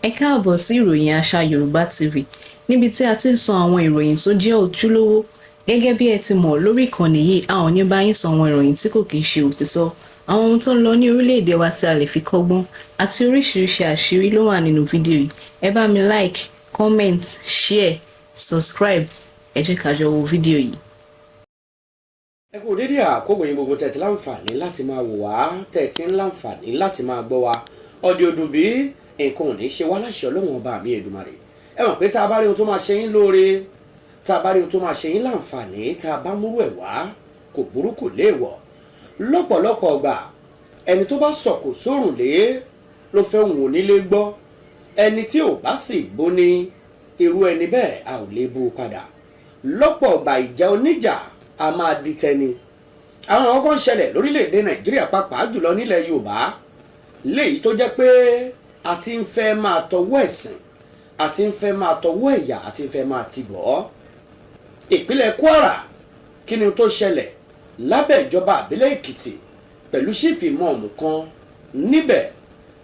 Ẹ káàbọ̀ sí ìròyìn àṣà Yorùbá TV níbi tí a ti ń sọ àwọn ìròyìn tó jẹ́ ojúlówó. Gẹ́gẹ́ bí ẹ ti mọ̀ lórí ìkànnì yìí, a ò ní bá yín sọ àwọn ìròyìn tí kò kìí ṣe òtítọ́, àwọn ohun tó ń lọ ní orílẹ̀-èdè wa tí a lè fi kọ́gbọ́n àti oríṣiríṣi àṣírí ló wà nínú fídíò yìí. Ẹ bá mi like, comment, share, subscribe. Ẹ jẹ́ ká jọ wo fídíò yìí. Ẹ kú dédé àkókò yín gbogbo tẹ́tí láǹfààní láti máa wò wá, tẹ́tí ń láǹfààní láti máa gbọ́ wa. Ọdẹ ọdún bí nǹkan ò ní ṣe wá láṣẹ Ọlọ́run ọba mi Èdùmàrè. Ẹ mọ̀ pé tá a bá rí ohun tó máa ṣe yín lóore, tá a bá rí ohun tó máa ṣe yín láǹfààní, tá a bá múrú ẹ̀ wá kò burú kò léèwọ̀. Lọ́pọ̀lọpọ̀ ọgbà ẹni tó bá sọ̀kò sórùn lé ló fẹ́ wùn onílé gbọ́. Ẹni tí ò bá sì bóni irú ẹni bẹ́ẹ̀ a ò lè bú padà. Lọ́pọ̀ ọgbà ìjà oníjà a máa di tẹni. Àwọn ọkọ̀ ń ṣẹlẹ̀ lórílẹ̀‐èdè Nàìjíríà pàápàá jùlọ nílẹ̀ Yorùbá léyìí tó jẹ́ pé a ti ń fẹ́ máa tọwọ́ ẹ̀sìn, a ti ń fẹ́ máa tọwọ́ ẹ̀yà, a ti ń fẹ́ máa ti bọ̀. Ìpínlẹ̀ Kwara kí ni tó ṣẹlẹ̀ lábẹ́ ìjọba àbílẹ̀ Èkìtì pẹ̀lú ṣífì mọ́ọ̀mù kan níbẹ̀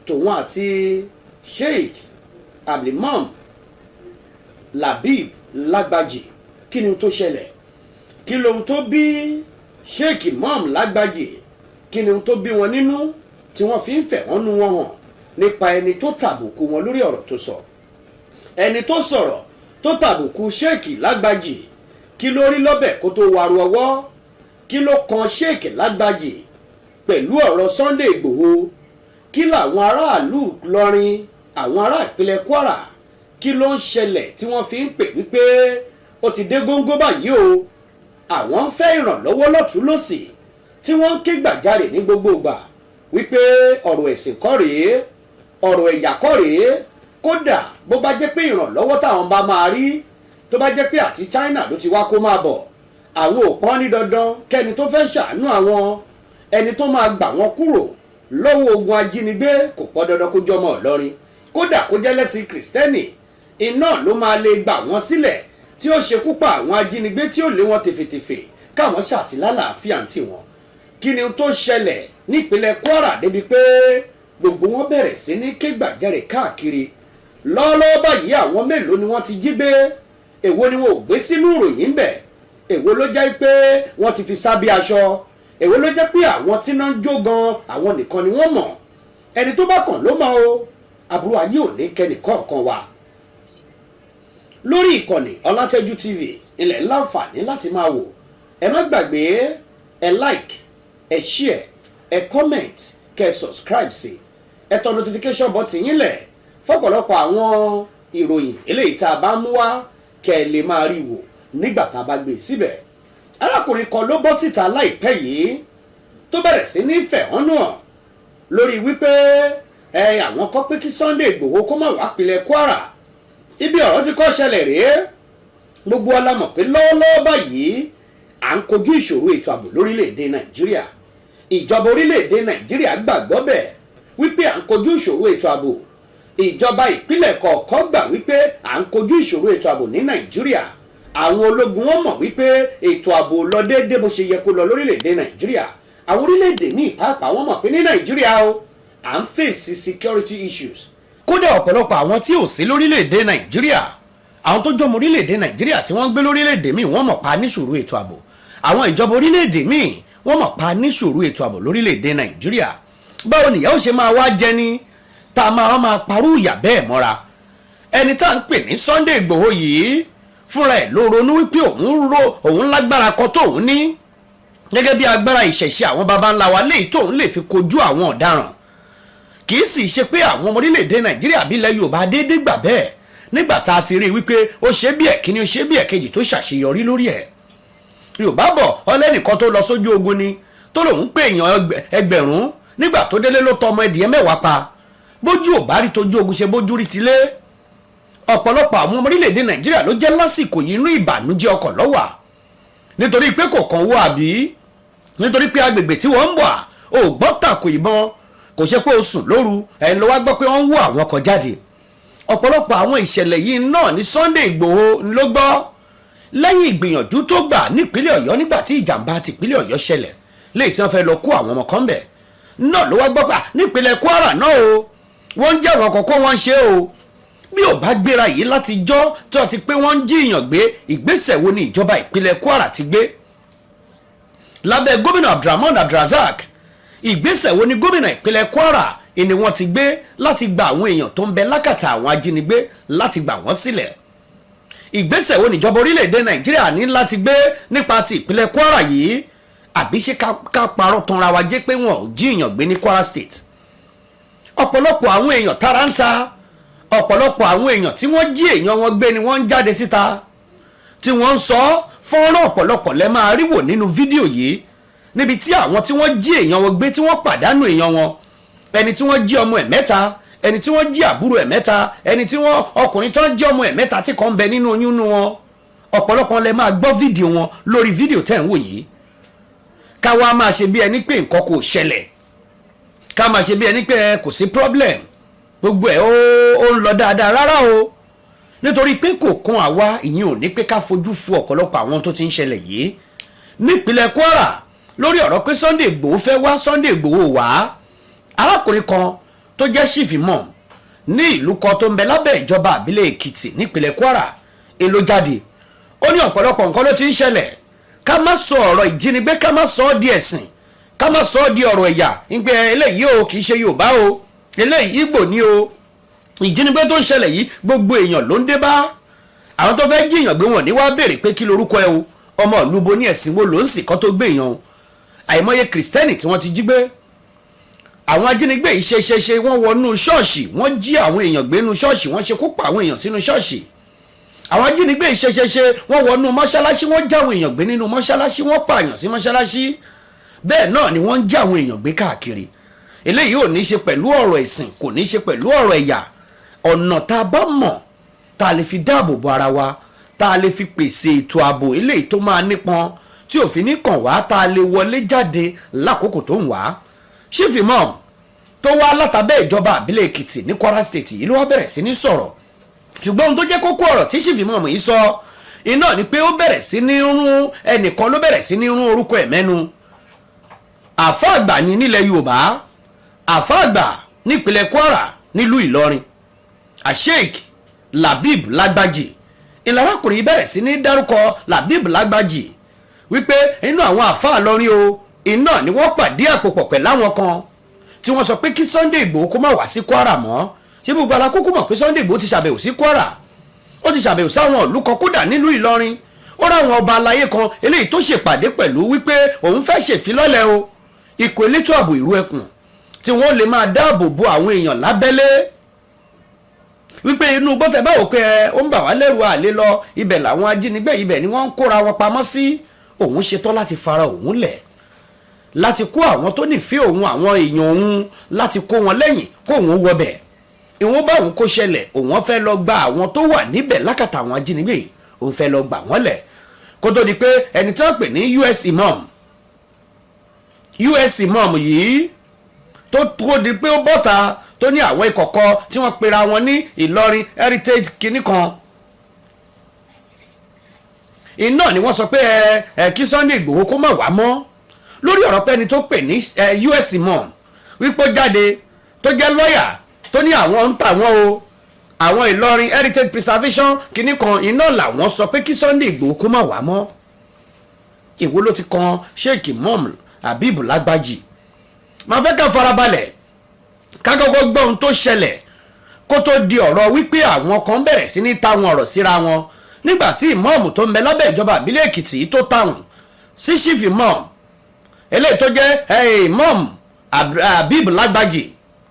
tòun àti Sheikh Abdulmam Labib Lágbájì. Kí ni tó ṣẹlẹ̀? Kí lohun tó bí Sheikh Imam Lágbájì? Kí ni tó bí wọn nínú tí wọ́n fi ń fẹ̀hónú wọn hàn nípa ẹni tó tàbùkù wọn lórí ọ̀rọ̀ tó sọ? Ẹni tó sọ̀rọ̀ tó tàbùkù Sheikh Lágbájì, kí ló rí lọ́bẹ̀ kó tó waru ọwọ́? Kí ló kan Sheikh Lágbájì pẹ̀lú ọ̀rọ̀ Sunday Ìgbòho? Kí làwọn aráàlú Ìlọrin, àwọn ará ìpínlẹ̀ Kwara, kí ló ń ṣẹlẹ̀ tí wọ́n fi ń pè wípé ó ti dé góńgó báyìí o? Àwọn ń fẹ́ ìrànlọ́wọ́ lọ́tùú lósì tí wọ́n ń ké gbàjarè ní gbogbo ìgbà wípé ọ̀rọ̀ ẹ̀sìn kọ́ rèé, ọ̀rọ̀ ẹ̀yà kọ́ rèé. Kódà bó bá jẹ́ pé ìrànlọ́wọ́ táwọn bá máa rí tó bá jẹ́ pé àti China ló ti wá kó máa bọ̀, àwọn ò pọ́n ní dandan kẹ́ni tó fẹ́ ṣàánú àwọn, ẹni tó máa gbà wọ́n kúrò lọ́wọ́ ogun ajínigbé kò pọ́ dandan kó jọmọ Ìlọrin. Kódà kó jẹ́ lẹ́sìn Kìrìsìtẹ́nì, iná ló máa lè gbà wọ́n sílẹ̀ tí ó ṣekú pa àwọn ajínigbé tí ó lé wọn tèfètèfè káwọn ṣàtìlálàáfíà tí wọn. Kí ni tó ṣẹlẹ̀ nípínlẹ̀ Kwara débi pé gbogbo wọn bẹ̀rẹ̀ sí ní ké gbàjarè káàkiri? Lọ́wọ́lọ́wọ́ báyìí àwọn mélòó ni wọ́n ti jí gbé? Èwo ni wọn ò gbé sínú ìròyìn bẹ̀? Èwo ló jẹ́ pé wọ́n ti fi sábẹ́ aṣọ? Èwo ló jẹ́ pé àwọn tí náà ń jó gan àwọn nìkan ni wọ́n mọ̀? Ẹni tó bá kàn ló mọ̀ o. Àbúrò ayé ò ní kẹ́nìkọ̀ọ̀kan wa. Lórí ìkànnì Ọlátẹ́jú TV ilẹ̀ láǹfààní láti máa wò. Ẹ má gbàgbé ẹ like, ẹ share, ẹ comment, kẹ́ subscribe sí. Ẹ tọ notification button yín lẹ̀ fọ́pọ̀lọpọ̀ àwọn ìròyìn eléyìí tá a bá mú wá kẹ́ ẹ lè máa rí wò nígbà tá a bá gbé síbẹ̀. Arákùnrin kan ló bọ́ síta láìpẹ́ yìí tó bẹ̀rẹ̀ sí ní fẹ̀hónú hàn lórí wípé àwọn kan pé kí Sunday Ìgbòho kó má wá pínlẹ̀ Kwara. Ibi ọ̀rọ̀ ti kọ́ ṣẹlẹ̀ rèé. Gbogbo wa la mọ̀ pé lọ́wọ́lọ́wọ́ báyìí à ń kojú ìṣòro ètò ààbò lórílẹ̀‐èdè Nàìjíríà. Ìjọba orílẹ̀‐èdè Nàìjíríà gbàgbọ́ bẹ̀ wípé à ń kojú ìṣòro ètò ààbò. Ìjọba ìpínlẹ̀ kọ̀ọ̀kan gbà wípé à ń kojú ìṣòro ètò ààbò ní Nàìjíríà. Àwọn ológun wọn mọ̀ wípé ètò ààbò lọ déédéé bó ṣe yẹ kó lọ lórílẹ̀‐èdè Nàìjíríà. Àwọn orílẹ̀‐èdè ní ìpàápàá wọn mọ̀ pé ní Nàìjíríà o à ń fèsì security issues. Kódà ọ̀pọ̀lọpọ̀ àwọn tí ò sí lórílẹ̀‐èdè Nàìjíríà, àwọn tó jọmọ orílẹ̀‐èdè Nàìjíríà tí wọ́n gbé lórílẹ̀‐èdè míì wọ́n mọ̀ pa níṣòro ètò ààbò. Àwọn ìjọba orílẹ̀‐èdè míì wọ́n mọ̀ pa níṣòro ètò ààbò lórílẹ̀‐èdè Nàìjíríà. Báwo nìyà ó ṣe máa wá jẹni tá a máa parú ìyà bẹ́ẹ̀ mọ́ra? Ẹni tá à ń pè ní Sunday Ìgbòho yìí fúnra ẹ̀ ló ronú wípé òun lágbára kan tóun ní gẹ́gẹ́ bí agbára ìṣẹ̀ṣe àwọn baba ńlá wa léyìí tóun lè fi kojú àwọn ọ̀daràn. Kì í sì ṣe pé àwọn ọmọ orílẹ̀‐èdè Nàìjíríà bí ilẹ̀ Yorùbá déédéé gbà bẹ́ẹ̀ nígbà tá a ti rí i wípé ó ṣe bí ẹ̀kíní ó ṣe bí ẹ̀kejì tó ṣàṣeyọrí lórí ẹ̀. Yorùbá bọ̀ ọlẹ́nìkan tó lọ sójú ogun ni tó lòun pé èèyàn ẹgbẹ̀rún nígbà tó délé ló tọ ọmọ ẹdìyẹ mẹ́wàá pa. Bójú ò bá rí tójú ogun ṣe bójú rí tilé. Ọ̀pọ̀lọpọ̀ àwọn ọmọ orílẹ̀‐èdè Nàìjíríà ló jẹ́ lásìkò yìí inú ìbànújẹ́ ọkàn lọ́wà nítorí pé kò kàn wọ́ àbí nítorí pé agbègbè tí wọ́n ń bọ̀ ò gbọ́ tàkò ìbọn, kò ṣe pé o sùn lóru ẹ̀ ló wá gbọ́ pé wọ́n ń wọ́ àwọn kan jáde. Ọ̀pọ̀lọpọ̀ àwọn ìṣẹ̀lẹ̀ yìí náà ní Sunday Ìgbòho ló gbọ́ lẹ́yìn ìgbìyànjú tó gbà nípínlẹ̀ Ọ̀yọ́ nígbà tí ìjàmbá ti ìpínlẹ̀ Ọ̀yọ́ ṣẹlẹ̀ léyìí tí wọ́n fẹ́ lọ kó àwọn ọmọ kan bẹ̀ náà ló wá gbọ́ pé nípínlẹ̀ Kwara náà o wọ́n ń jẹ́ àwọn kọ̀ọ̀kan wọ́n ń ṣe o bí ò bá gbéra yìí láti jọ́ tó ti pé wọ́n ń jíyàn gbé, ìgbésẹ̀ wo ni ìjọba ìpínlẹ̀ Kwara ti gbé lábẹ́ gómìnà Abdulrahman Abdulrazak? Ìgbésẹ̀ wo ni gómìnà ìpínlẹ̀ Kwara ni wọ́n ti gbé láti gba àwọn èèyàn tó ń bẹ lákàtà àwọn ajínigbé láti gbà wọ́n sílẹ̀? Ìgbésẹ̀ wo níjọba orílẹ̀-èdè Nàìjíríà ní láti gbé nípa ti ìpínlẹ̀ Kwara yìí? Àbí ṣé ká parọ́ tanra wa jẹ́ pé wọn ò jíyàn gbé ní Kwara State? Ọ̀pọ̀lọpọ̀ àwọn èèyàn tara ń ta, ọ̀pọ̀lọpọ̀ àwọn èèyàn tí wọ́n jí èèyàn wọn gbé ni wọ́n ń jáde síta tí wọ́n ń sọ fọ́nrán ọ̀pọ̀lọpọ̀ lẹ́ máa rí wò nínú fídíò yìí, níbi tí àwọn tí wọ́n jí èèyàn wọn gbé tí wọ́n pàdánù èèyàn wọn, ẹni tí wọ́n jí ọmọ ẹ̀ mẹ́ta, ẹni tí wọ́n jí àbúrò ẹ̀ mẹ́ta, ẹni tí wọ́n ọkùnrin tó ń jí ọmọ ẹ̀ mẹ́ta tí kan ń bẹ nínú oyún nínú wọn. Ọ̀pọ̀lọpọ̀ lẹ́ máa gbọ́ fídíò wọn lórí fídíò tẹ́ ń wò yìí. Ká wá máa ṣe bí ẹni pé nǹkan kò ṣẹlẹ̀, ká máa ṣe bí ẹni pé kò sí problem, gbogbo ẹ̀ ó ń lọ dáadáa rárá o, nítorí pé kò kan àwa, ìyẹn ò ní pé ká fojú fu ọ̀pọ̀lọpọ̀ àwọn tó ti ń ṣẹlẹ̀ yìí nípínlẹ̀ Kwara lórí ọ̀rọ̀ pé Sunday Igboho fẹ́ wá, Sunday Igboho wá. Arákùnrin kan tó jẹ́ chief imam ní ìlú kan tó ń bẹ lábẹ́ ìjọba àbílẹ̀ Èkìtì nípínlẹ̀ Kwara èlò jáde, ó ní ọ̀pọ̀lọpọ̀ nǹkan ló ti ń ṣẹlẹ̀, ká má sọ ọ̀rọ̀ ìjínigbé, ká má sọ ọ́ di ẹ̀sìn, ká má sọ ọ́ di ọ̀rọ̀ ẹ̀yà, ìgbẹ́ eléyìí o kì í ṣe Yorùbá o, eléyìí Ìgbò ni o. Ìjínigbé tó ń ṣẹlẹ̀ yìí gbogbo èèyàn ló ń dé bá. Àwọn tó fẹ́ jíyàn gbé wọn ní wá béèrè pé kí lorúkọ ẹ o, ọmọ ìlú bo ní ẹ̀sìn wo ló ń sìn kán tó gbé èèyàn o. Àìmọye kìrìsìtẹ́nì tí wọ́n ti jí gbé. Àwọn ajínigbé yìí ṣe wọ́n wọnú ṣọ́ọ̀ṣì, wọ́n jí àwọn èèyàn gbé nínú ṣọ́ọ̀ṣì, wọ́n ṣekú pa àwọn èèyàn sínú ṣọ́ọ̀ṣì. Àwọn ajínigbé yìí ṣe wọ́n wọnú mọ́ṣáláṣí, wọ́n já àwọn èèyàn gbé nínú mọ́ṣáláṣí, wọ́n pààyàn sí mọ́ṣáláṣí. Bẹ́ẹ̀ náà ni wọ́n ń já àwọn èèyàn gbé káàkiri. Eléyìí ò ní ṣe pẹ̀lú ọ̀rọ̀ ẹ̀sìn, kò ní ṣe pẹ̀lú ọ̀rọ̀ ẹ̀yà. Ọ̀nà tá a bá mọ̀ tá a lè fi dáàbò bo ara wa, tá a lè fi pèsè ètò ààbò eléyìí tó máa nípọn tí òfin ní kàn wá, tá a lè wọlé jáde lákòókò tó ń wá. Chief Imam tó wá látàbẹ́ ìjọba àbílẹ̀ Èkìtì ní Kwara State yìí ló wá bẹ̀rẹ̀ sí ní sọ̀rọ̀, ṣùgbọ́n ohun tó jẹ́ kókó ọ̀rọ̀ tí Chief Imam yìí sọ iná ni pé ó bẹ̀rẹ̀ sí ní rún ẹnìkan ló bẹ̀rẹ̀ sí ní rún orúkọ ẹ̀ mẹ́nu. Àfáà àgbà ni nílẹ̀ Yorùbá, àfáà àgbà nípínlẹ̀ Kwara nílùú Ìlọrin, Sheikh Labib Lagbaji. Ìlàrákùnrin bẹ̀rẹ̀ sí ní dárúkọ Labib Lagbaji wípé inú àwọn àfáà lọrin o, iná ni wọ́n pàdé àpòpọ̀ pẹ̀lú àwọn kan tí wọ́n sọ pé kí Sunday Igboho kó má wá sí Kwara mọ́. Ṣé gbogbo alákòókò mọ̀ pé Sunday Igboho ti ṣàbẹ̀wò sí Kwara, ó ti ṣàbẹ̀wò sáwọn ìlú kan kódà nílùú Ìlọrin. Ó ráwọn ọba aláyé kan eléyìí tó ṣèpàdé pẹ̀lú wípé òun fẹ́ ṣèfilọ́lẹ̀ o ikọ̀ elétò ààbò ìlú Ẹkùn tí wọ́n lè máa dáàbò bo àwọn èèyàn lábẹ́lé, wípé inú gbọ́tẹ̀ báwo pé ó ń bà wá lẹ́rù àlè lọ, ibẹ̀ làwọn ajínigbé ibẹ̀ ni wọ́n ń kóra wọn pamọ́ sí. Òun ṣetán láti fara òun lẹ̀, láti kó àwọn tó nífẹ̀ẹ́ òun, àwọn èèyàn òun, láti kó wọn lẹ́yìn kó òun wọbẹ̀. Ìwọ́n bá òun kó ṣẹlẹ̀, òun fẹ́ lọ gba àwọn tó wà níbẹ̀ lákàtà àwọn ajínigbé yìí, òun fẹ́ lọ gbà wọ́n lẹ̀ kó tó di pé ẹni tí wọ́n pè ní US Imam yìí tó di pé ó bọ́ta tó ní àwọn ìkọ̀kọ̀ tí wọ́n pera wọn ní Ìlọrin heritage kìíní kan. Iná ni wọ́n sọ pé kí Sunday Igboho kó má wá mọ́ lórí ọ̀rọ̀ pé ẹni tó pè ní US Imam wípé ó jáde tó jẹ́ lọ́ọ̀yà tó ní àwọn ń tà wọ́n o, àwọn Ìlọrin heritage preservation kìíní kan, iná làwọn sọ pé kí Sunday Igboho kó má wá mọ́. Èwo ló ti kan Sheikh Imam Habib Lagbaji? Máa fẹ́ ká farabalẹ̀ ká kọ́kọ́ gbọ́ ohun tó ṣẹlẹ̀ kó tó di ọ̀rọ̀ wípé àwọn kan bẹ̀rẹ̀ sí ní táwọn ọ̀rọ̀ síra wọn nígbà tí ìmáàmù tó ń bẹ lábẹ́ ìjọba àbílẹ̀ Èkìtì tó táwọn sí chief imam eléyìí tó jẹ́ imam Habib Lagbaji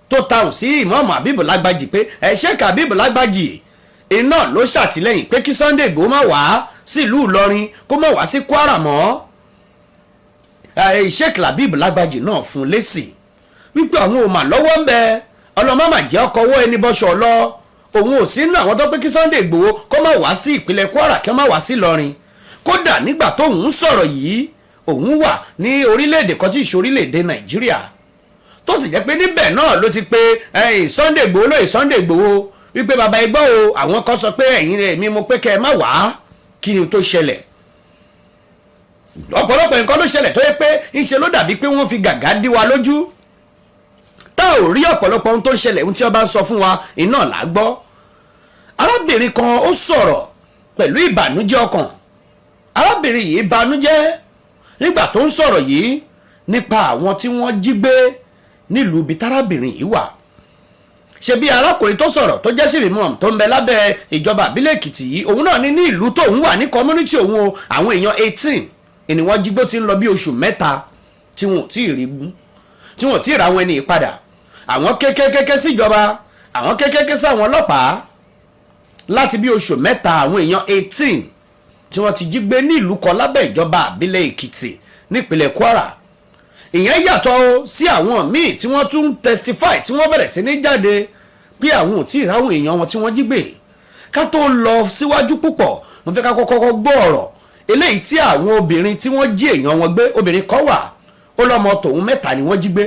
tó táwọn sí imam Habib Lagbaji pé Sheikh Habib Lagbaji iná ló ṣàtìlẹ́yìn pé kí Sunday Igboho má wá sí ìlú Ìlọrin kó má wá sí Kwara mọ́. Sheikh Habib Lagbaji náà fún lésì wípé àwọn ò mà lọ́wọ́ ń bẹ ọlọ́mọ́mà jẹ́ ọkọ̀ owó ẹni bọ́ṣọ lọ, òun ò sí nínú àwọn tó pé kí Sunday Igboho kó má wá sí ìpínlẹ̀ Kwara kí ó má wá sí Ìlọrin. Kódà nígbà tóun ń sọ̀rọ̀ yìí òun wà ní orílẹ̀-èdè kan tí ìṣe orílẹ̀-èdè Nàìjíríà tó sì jẹ́ pé níbẹ̀ náà ló ti pé Sunday Igboho lóye Sunday Igboho wípé bàbá ẹgbọ́ o, àwọn kan sọ pé ẹ̀yin rẹ̀ mi mo pé kẹ́ ẹ má wá, kí ni tó ṣẹlẹ̀. Ọ̀pọ̀lọpọ̀ nǹkan ló ṣẹlẹ̀ tó yẹ pé ńṣe ló dàbí pé wọ́n fi gàgá dí wa lójú, tá ò rí ọ̀pọ̀lọpọ̀ ohun tó ń ṣẹlẹ̀ ohun tí ọba ń sọ fún wa iná là gbọ́. arábìnrin kan ó sọ̀rọ̀ pẹ̀lú ìbànújẹ́ ọkàn. Arábìnrin yìí banújẹ́ nígbà tó ń sọ̀rọ̀ yìí nípa àwọn tí wọ́n jí gbé nílùú ibi tárábìnrin yìí wà. Ṣe bí arákùnrin tó sọ̀rọ̀ tó jẹ́ Sírímù tó ń bẹ lábẹ́ ìjọba ìbílẹ̀ Èkìtì yìí, òun náà ní ìlú tóun wà ní community òun o, àwọn èèyàn 18 ni wọ́n jí gbé tí ń lọ bí oṣù mẹ́ta tí wọn ò tí ì rí mú, tí wọn ò tí ì ra àwọn ẹni padà. Àwọn kékékéké síjọba, àwọn kékéké sáwọn ọlọ́pàá láti bí oṣù mẹ́ta, àwọn èèyàn 18 tí wọ́n ti jí gbé ní ìlú kan lábẹ́ ìjọba ìbílẹ̀ Èkìtì nípínlẹ̀ Kwara. Ìyẹn yàtọ̀ sí àwọn míì tí wọ́n tún testify tí wọ́n bẹ̀rẹ̀ sí ní jáde pé àwọn ò tí ì ráwọn èèyàn wọn tí wọ́n jí gbé. Ká tó lọ síwájú púpọ̀, mo fẹ́ ká kọ́kọ́ gbọ́ ọ̀rọ̀ eléyìí tí àwọn obìnrin tí wọ́n jí èèyàn wọn gbé. Obìnrin kan wà, ó lọ́mọ tòun 3 ni wọ́n jí gbé.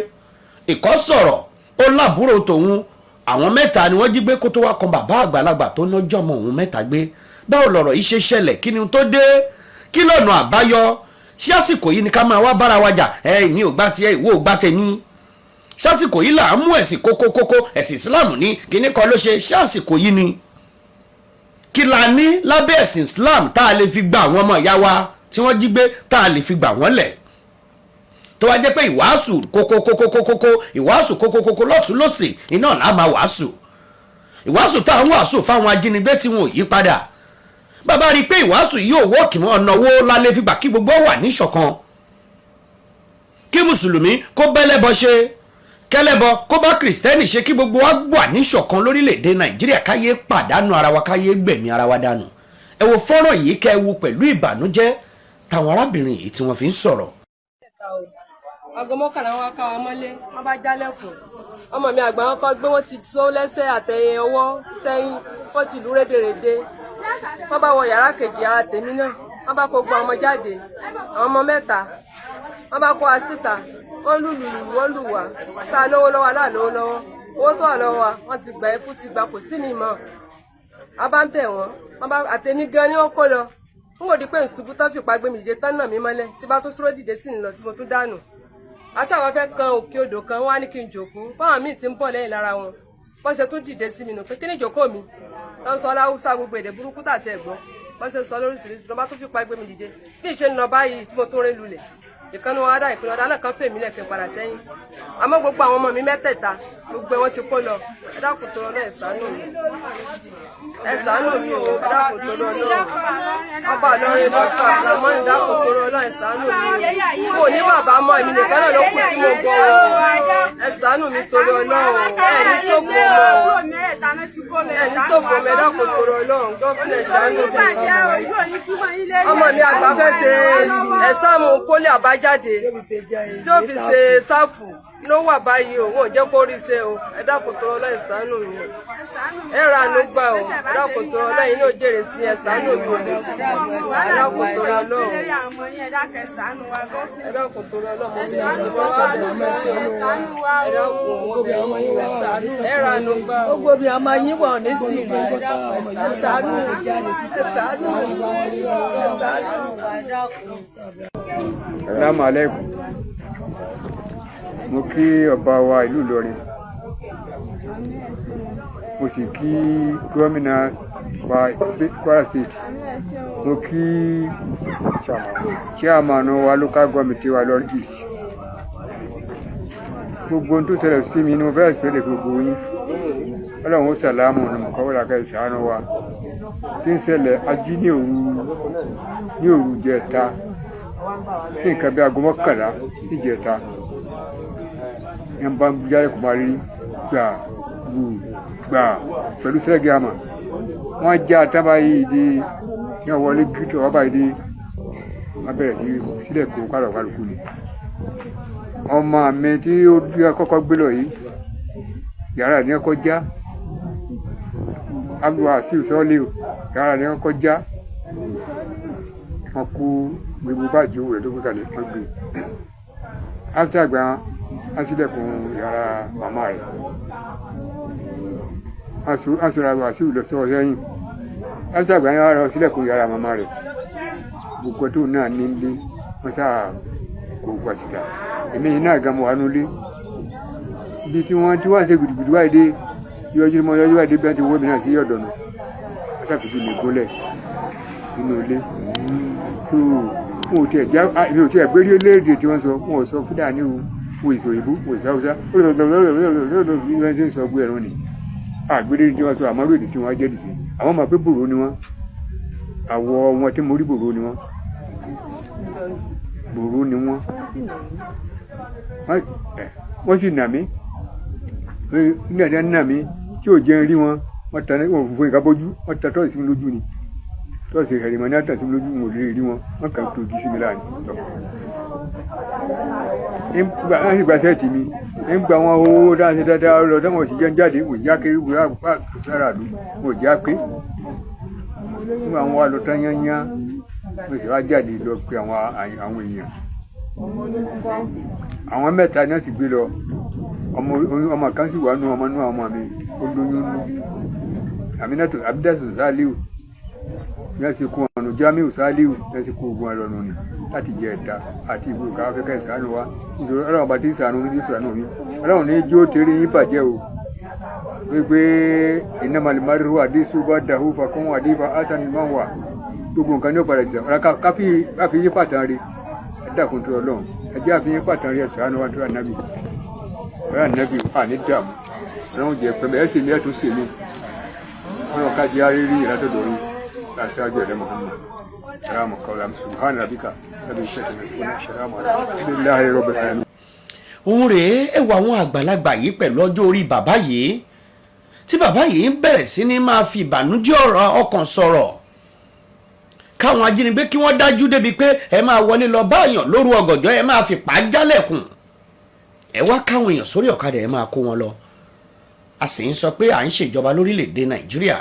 Ìkan sọ̀rọ̀, ó lábúrò tòun, àwọn 3 ni wọ́n jí gbé kó tó wá kan bàbá àgbàlagbà tó lọ́jọ́ ọmọ òun 3 gbé. Báwo lọ̀rọ̀ yìí ṣe ṣẹlẹ̀? Kí ni tó dé? Kí lọ́nà àbáyọ? Ṣé àsìkò yìí ni ká máa wá bára wa jà? Èmi ò gbà tiẹ̀, ìwọ ò gbà tèmi. Ṣé àsìkò yìí là ń mú ẹ̀sìn kókókókó, ẹ̀sìn Islam ní kíní kan ló ṣe? Ṣé àsìkò yìí ni? Kí la ní lábẹ́ ẹ̀sìn Islam tá a lè fi gba àwọn ọmọ ìyá wa tí wọ́n jí gbé, tá a lè fi gbà wọ́n lẹ̀? Tó wá jẹ́ pé ìwàásù kókókókókókó, ìwàásù kókókókó lọ́tún lọ́sì iná là máa wàásù. Ìwàásù tá à ń wàásù fáwọn ajínigbé tí wọn ò yí padà. Bàbá rí i pé ìwàásù yìí ò wọ́ọ̀kì mọ́, ọ̀nà owó lálẹ́ fi gbà kí gbogbo wà níṣọ̀kan. Kí mùsùlùmí kó bẹ́lẹ́bọ ṣe, kẹ́lẹ́bọ kó bá kìrìsìtẹ́nì ṣe, kí gbogbo wa wà níṣọ̀kan lórílẹ̀‐èdè Nàìjíríà, káyé pàdánù ara wa, káyé gbẹ̀mí ara wa dànù. Ẹ wo fọ́nrán yìí kẹ́ ẹ wo pẹ̀lú ìbànújẹ́ táwọn arábìnrin yìí tí wọ́n fi ń sọ̀rọ̀. Aago 11 wọn ká wa mọ́lé, wọ́n bá jálẹ̀kùn. Ọmọ mi àgbà wọn kọ́ gbé, wọ́n ti so lẹ́sẹ̀ àtẹ̀yìn ọwọ́ sẹ́yìn, wọ́n ti lù rédèrèdè. Wọ́n bá wọ yàrá kejì ara tèmi náà, wọ́n bá kó gbọ́ ọmọ jáde, àwọn ọmọ 3, wọ́n bá kó wa síta, wọ́n lùlù wọ́n lù wá, sáà lówó lọ́wọ́ aláàlówó lọ́wọ́, owó tó wà lọ́wọ́ wa wọ́n ti gbà ẹkú ti gbà kò sí mi mọ́. A bá ń bẹ̀ wọ́n bá àtẹ̀mí gan ni wọ́n kó lọ. N kò di pé ìṣubú tán fipá gbé mi dìde tán náà mi mọ́lẹ̀, tí bá tó súró dìde sí ni lọ tí mo tún dànù. Àti àwọn fẹ́ kan òkè odò kan, wọ́n á ní kí n jòkó, báwọn míì ti ń bọ̀ lẹ́yìn lára wọn. Wọ́n ṣe tún dìde sí mi nù pé kí ni ìjókòó mi? Tán sọ láwùsá gbogbo èdè burúkú tàti ẹ̀gbọ́n. Wọ́n ṣe sọ lóríṣiríṣi, ló bá tún fipá gbé mi dìde. Bí ìṣe ń lọ báyìí tí mo tún rí lulẹ̀. Ìkànnì wọn á dá ìpínlẹ̀ ọ̀dà náà kan fèmí lẹ̀kẹ́ padà sẹ́yìn. Àmọ́ gbogbo àwọn ọmọ mi 3 gbogbo wọn ti kó lọ. Ẹ dákun tó lọ ẹ ṣàánú mi. Ẹ ṣàánú mi o, ẹ dákun tó lọ náà. Ọba Ìlọrin lọ́kà, àmọ́ ń dákun tó lọ náà ẹ ṣàánú mi. Mo ní bàbá mọ́ èmi nìkan náà ló kù tí mo gbọ́ o. Ẹ ṣàánú mi tó lọ náà o. Ẹ ní ṣòfò mọ́ o. Ẹ ní ṣòfò mọ́ ẹ dákun tó lọ náà. Gọ́fìnà ṣàánú mi. Ọmọ mi àgbà fẹ́ ṣe ẹ̀sáàmù pólì àbájáde tí ó fi ṣe sáàpù ló wà báyìí o, wọn ò jẹ́ kó rí ṣe o. Ẹ dákun tó lọ ẹ ṣàánú mi. Ẹ ra àánú gbà o. Ẹ dákun tó lọ yín náà jèrè sí ẹ ṣàánú mi. Ẹ dákun tó lọ lọ. Ẹ dákun tó lọ lọ mọ mi. Ẹ ra àánú gbà o. Gbogbo bí a máa yín wọ̀ ní sí ìlú. Ẹ ṣàánú mi. Ẹ ṣàánú mi. Assalamu alaikum. Mo kí ọba wa ìlú Ìlọrin, mo sì kí gómìnà Kwara State, mo kí chairman wa local government wa Ìlọrin East. Gbogbo ohun tó ṣẹlẹ̀ sí mi ni mo fẹ́ ìsìpẹ́lẹ̀ gbogbo yín. Ọlọ́run ó sàlámù ní mọ̀kọ́wọ́lá ká ìṣàánú wa. Tí ń ṣẹlẹ̀ ají ní òru jẹta, ní nǹkan bí aago 11 ìjẹta. Yẹn bá ń jáde kò máa rí gbà pẹ̀lú sẹ́gì àmà. Wọ́n já àtàbà yìí dé ní ọwọ́lé gírígì ọwọ́ báyìí dé. Wọ́n bẹ̀rẹ̀ sí sílẹ̀ kó kálukú ni. Ọmọ mi tí ó kọ́kọ́ gbé lọ yìí, yàrá ní ọkọ̀ já. Agbóhà sí ìsọ́lé o, yàrá ní ọkọ̀ já. Wọ́n kú gbogbo báàjì owó rẹ̀ tó gbé kalẹ̀ wọ́n gbé. After àgbà á sílẹ̀kùn yàrá màmá rẹ̀. Aṣọ́ra wà sí ìlọsọ́ sẹ́yìn. After àgbà yẹn wá sílẹ̀kùn yàrá màmá rẹ̀. Gbogbo tó náà ní ilé wọ́n sáà kó gbà síta. Èmi yìí náà gan mọ̀ wá nulẹ̀. Ibi tí wọ́n ṣe gbìdìgbìdì wáyé dé yọjú wáyé dé bí wọ́n ti wọ́ mi náà sí ọ̀dọ̀ nù. sáfìdí mi gúnlẹ̀ nínú ilé tó wọn ò tiẹ̀ já èmi ò tiẹ̀ gbérí léèdè tí wọ́n sọ wọn ò sọ Fúlàní o wọn ìsò ìbú wọn ìsọ Haúsá bí wọ́n ṣe ń sọ gbé ẹ̀rọ ni àgbérí tí wọ́n sọ àmọ́ lòdì tí wọ́n jẹ́dì sí àwọn máa pé bòrò ni wọ́n àwọ̀ wọn tí mo rí bòrò ni wọ́n wọ́n sì nà mí nígbà tí wọ́n nà mí tí ò jẹ́ rí wọn wọ́n ta wọn fún ìkábọ́jú wọ́n ta tọ́ọ̀sì mi lójú ni tọ́ọ̀sì ẹ̀rìmọ̀ ní àtàsí mi lójú wọn ò lè rí wọn wọ́n kàn tó igi sí mi láàánú lọ. wọ́n sì gba sẹ́ẹ̀tì mi ń gba wọn owó dáhùn dáadáa lọ táwọn sì jẹ́ ń jáde wò já kiri wò á sára àdó wò já pé nígbà wọn wá lọ tán yányá wọ́n sì wá jáde lọ pé àwọn èèyàn àwọn mẹ́ta náà sì gbé lọ ọmọ kan sì wà nù ọmọ mi ó lóyún nù Aminatu Abidatu Saliu ní ẹsẹ kó ọ̀nà Jamiu Saliu ní ẹsẹ kó ogun ẹlọ́nù ni láti jẹ ẹ̀ta àti ìgboro káwá fẹ́ kẹsàn-án wa nítorí ọlọ́run bá ti sànù ní sànù mi ọlọ́run ní jí ó tẹ̀lé yín bàjẹ́ o wípé innamal mar'u hadisu ba'dahu fakun hadifa hasan man wà gbogbo nǹkan ní ọ̀padà jẹ ọ̀rá káfí yín pàtàkì rí ẹ̀dàkùn tó ọlọ́run ẹ̀jẹ̀ àfihàn pàtàkì rí ẹ̀sán wa tó ànábì ọ̀rá ànábì àní dààmú ọlọ́run jẹ pẹ̀lú ẹ̀sìn mi ẹ̀tún sèmi ọlọ́run ká jẹ́ àrírí ìrátọ̀dọ̀ rí láṣáájú ẹ̀rẹ́ Muhammad salamu kawlam subhana rabbika rabbil izzati amma yasifun salamu alhamdulillahi rabbil alamin. òun rèé ẹwà àwọn àgbàlagbà yìí pẹ̀lú ọjọ́ orí bàbá yìí tí bàbá yìí ń bẹ̀rẹ̀ sí ní máa fi ìbànújẹ́ ọ̀rọ̀ ọkàn sọ̀rọ̀ káwọn ajínigbé kí wọ́n dájú débi pé ẹ máa wọlé lọ báyàn lóru ọ̀gànjọ́ ẹ máa fi pa á jálẹ̀kùn ẹ wá káwọn èèyàn sórí ọ̀kadà ẹ máa kó wọn lọ a sì ń sọ pé à ń ṣèjọba lórílẹ̀‐èdè Nàìjíríà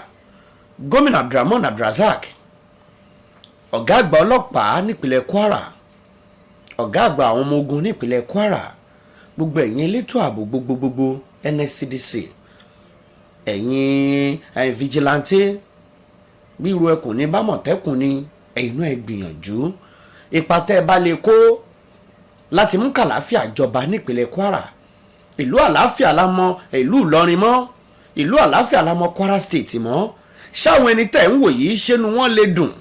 gómìnà Abdulrahman Abdulrazak ọ̀gá àgbà ọlọ́pàá nípínlẹ̀ Kwara ọ̀gá àgbà àwọn ọmọ ogun nípínlẹ̀ Kwara gbogbo ẹ̀yin elétò ààbò gbogbogbò NSCDC ẹ̀yin vigilante bí irú ẹkùn ní bámọ̀tẹ́kùn ni ẹ̀yin náà ẹ gbìyànjú ipa tẹ́ ẹ bá lè kó láti mú kàlàáfíà jọba nípínlẹ̀ Kwara ìlú àlàáfíà la mọ̀ ìlú Ìlọrin mọ́ ìlú àlàáfíà la mọ̀ Kwara State mọ́ ṣáwọn ẹni tẹ̀ ń wò yìí ṣẹ́nu wọn lè dùn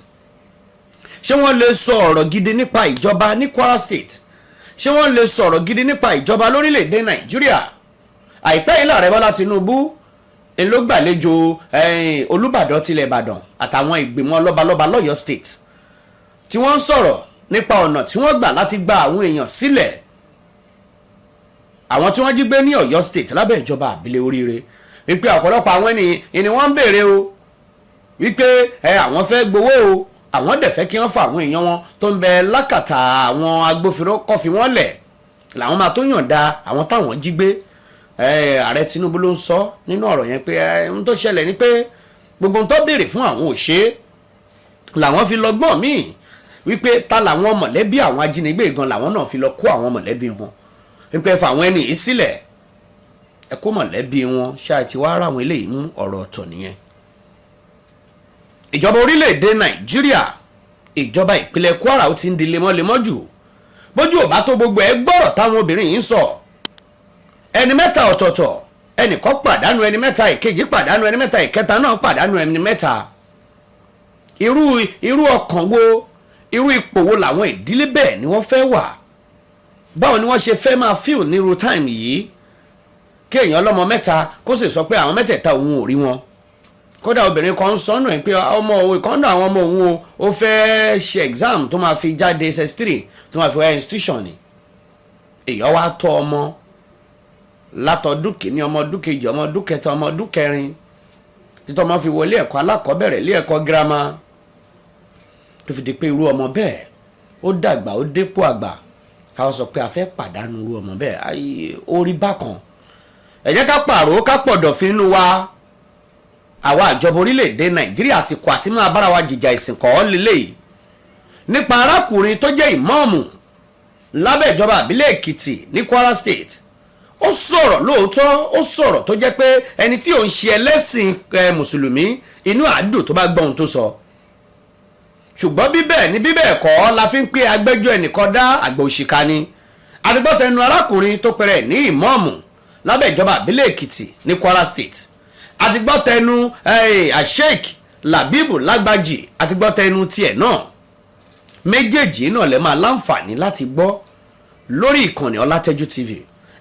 ṣé wọ́n lè sọ ọ̀rọ̀ gidi nípa ìjọba ní Kwara State ṣé wọ́n lè sọ ọ̀rọ̀ gidi nípa ìjọba lórílẹ̀‐èdè Nàìjíríà àìpẹ́ yìí Ààrẹ Bọ́lá Tinubu ló gbàlejò Olúbàdàn tilẹ̀ Ìbàdàn àtàwọn ìgbìmọ̀ lọ́balọ́ba lọ́yọ̀ State tí wọ́n ń sọ̀rọ̀ nípa ọ̀nà tí wọ́n gbà láti gba àwọn èèyàn sílẹ̀ àwọn tí wọ́n jí gbé ní Ọ̀yọ́ State lábẹ́ ìjọba àbílẹ̀ Oríire wípé ọ̀pọ̀lọpọ̀ àwọn ènìyàn ni wọ́n ń béèrè o wípé àwọn fẹ́ gbowó o àwọn dẹ̀ fẹ́ kí wọ́n fa àwọn èèyàn wọn tó ń bẹ lákàtà àwọn agbófinró kó fi wọ́n lẹ̀ làwọn máa tó yọ̀ǹda àwọn táwọn jí gbé Ààrẹ Tinubu ló ń sọ nínú ọ̀rọ̀ yẹn pé ohun tó ṣẹlẹ̀ ni pé gbogbo ohun tó béèrè fún àwọn òṣè làwọn fi lọ gbọ́n míì wípé ta làwọn mọ̀lẹ́bí àwọn ajínigbé gan làwọn náà fi lọ kó àwọn mọ̀lẹ́bí wọn wípé fa àwọn ẹni yìí sílẹ̀ ẹ kó mọ̀lẹ́bí wọn ṣáà ti wá ra àwọn eléyìí mú ọ̀rọ̀ ọ̀tọ̀ nìyẹn. ìjọba orílẹ̀-èdè Nàìjíríà ìjọba ìpínlẹ̀ Kwara ó ti ń di lemọ́lemọ́ jù bójú ò bá tó gbogbo ẹ gbọ́rọ̀ táwọn obìnrin yìí ń sọ ẹni mẹ́ta ọ̀tọ̀ọ̀tọ̀ ẹnìkan pàdánù ẹni mẹ́ta ìkejì pàdánù ẹni mẹ́ta ìkẹta náà pàdánù ẹni mẹ́ta irú ọkàn wo irú ipò wo làwọn ìdílé bẹ́ẹ̀ ni wọ́n fẹ́ wà báwo ni wọ́n ṣe fẹ́ máa fíl ní irú táìmù yìí kí èèyàn lọ́mọ mẹ́ta kó sì sọ pé àwọn mẹ́tẹ̀ẹ̀ta òun ò rí wọn kódà obìnrin kan sọnù ẹ pé ọmọ òwe kan náà àwọn ọmọ òun ó fẹ́ ṣe exam tó máa fi jáde SS3 tó máa fi wá institution ni èèyàn wá tọ́ ọmọ látọdún kìíní ọmọ ọdún kejì ọmọ ọdún kẹta ọmọ ọdún kẹrin títọ́ ọmọ fi wọlé ẹ̀kọ́ alákọ̀ọ́bẹ̀rẹ̀ ilé ẹ̀kọ́ girama tó fi di pé irú ọmọ bẹ́ẹ̀ ó dàgbà ó dépò àgbà káwọn sọ pé a fẹ́ pàdánù irú ọmọ bẹ́ẹ̀ ó rí bákan ẹ jẹ́ ká pààrọ̀ ká pọ̀dọ̀fín inú wa àwa àjọba orílẹ̀-èdè Nàìjíríà àsìkò àti máa bára wa jìjà ìsìnkọ́ lélẹ́yìí nípa arákùnrin tó jẹ́ ìmáàmù lábẹ́ ìjọba àbílẹ̀ Èkìtì ní Kwara State ó sọ̀rọ̀ lóòótọ́ ó sọ̀rọ̀ tó jẹ́ pé ẹni tí ò ń ṣe ẹlẹ́sìn mùsùlùmí inú àádùn tó bá gbọ́ ohun tó sọ ṣùgbọ́n bíbẹ̀ ní bíbẹ̀ kọ́ la fi ń pé agbẹ́jọ́ ẹnìkan dá àgbà òṣìkà ni adigbọ́tẹnu arákùnrin tó pẹ̀rẹ̀ ní ìmáàmù lábẹ́ ìjọba àbílẹ̀ Èkìtì ní Kwara State adigbọ́tẹnu Sheikh Làbíbù Lágbájì àti gbọ́ tẹnu tiẹ̀ náà méjèèjì náà lè máa láǹfààní láti gbọ́ lórí ìkànnì Ọlátẹ́jú TV.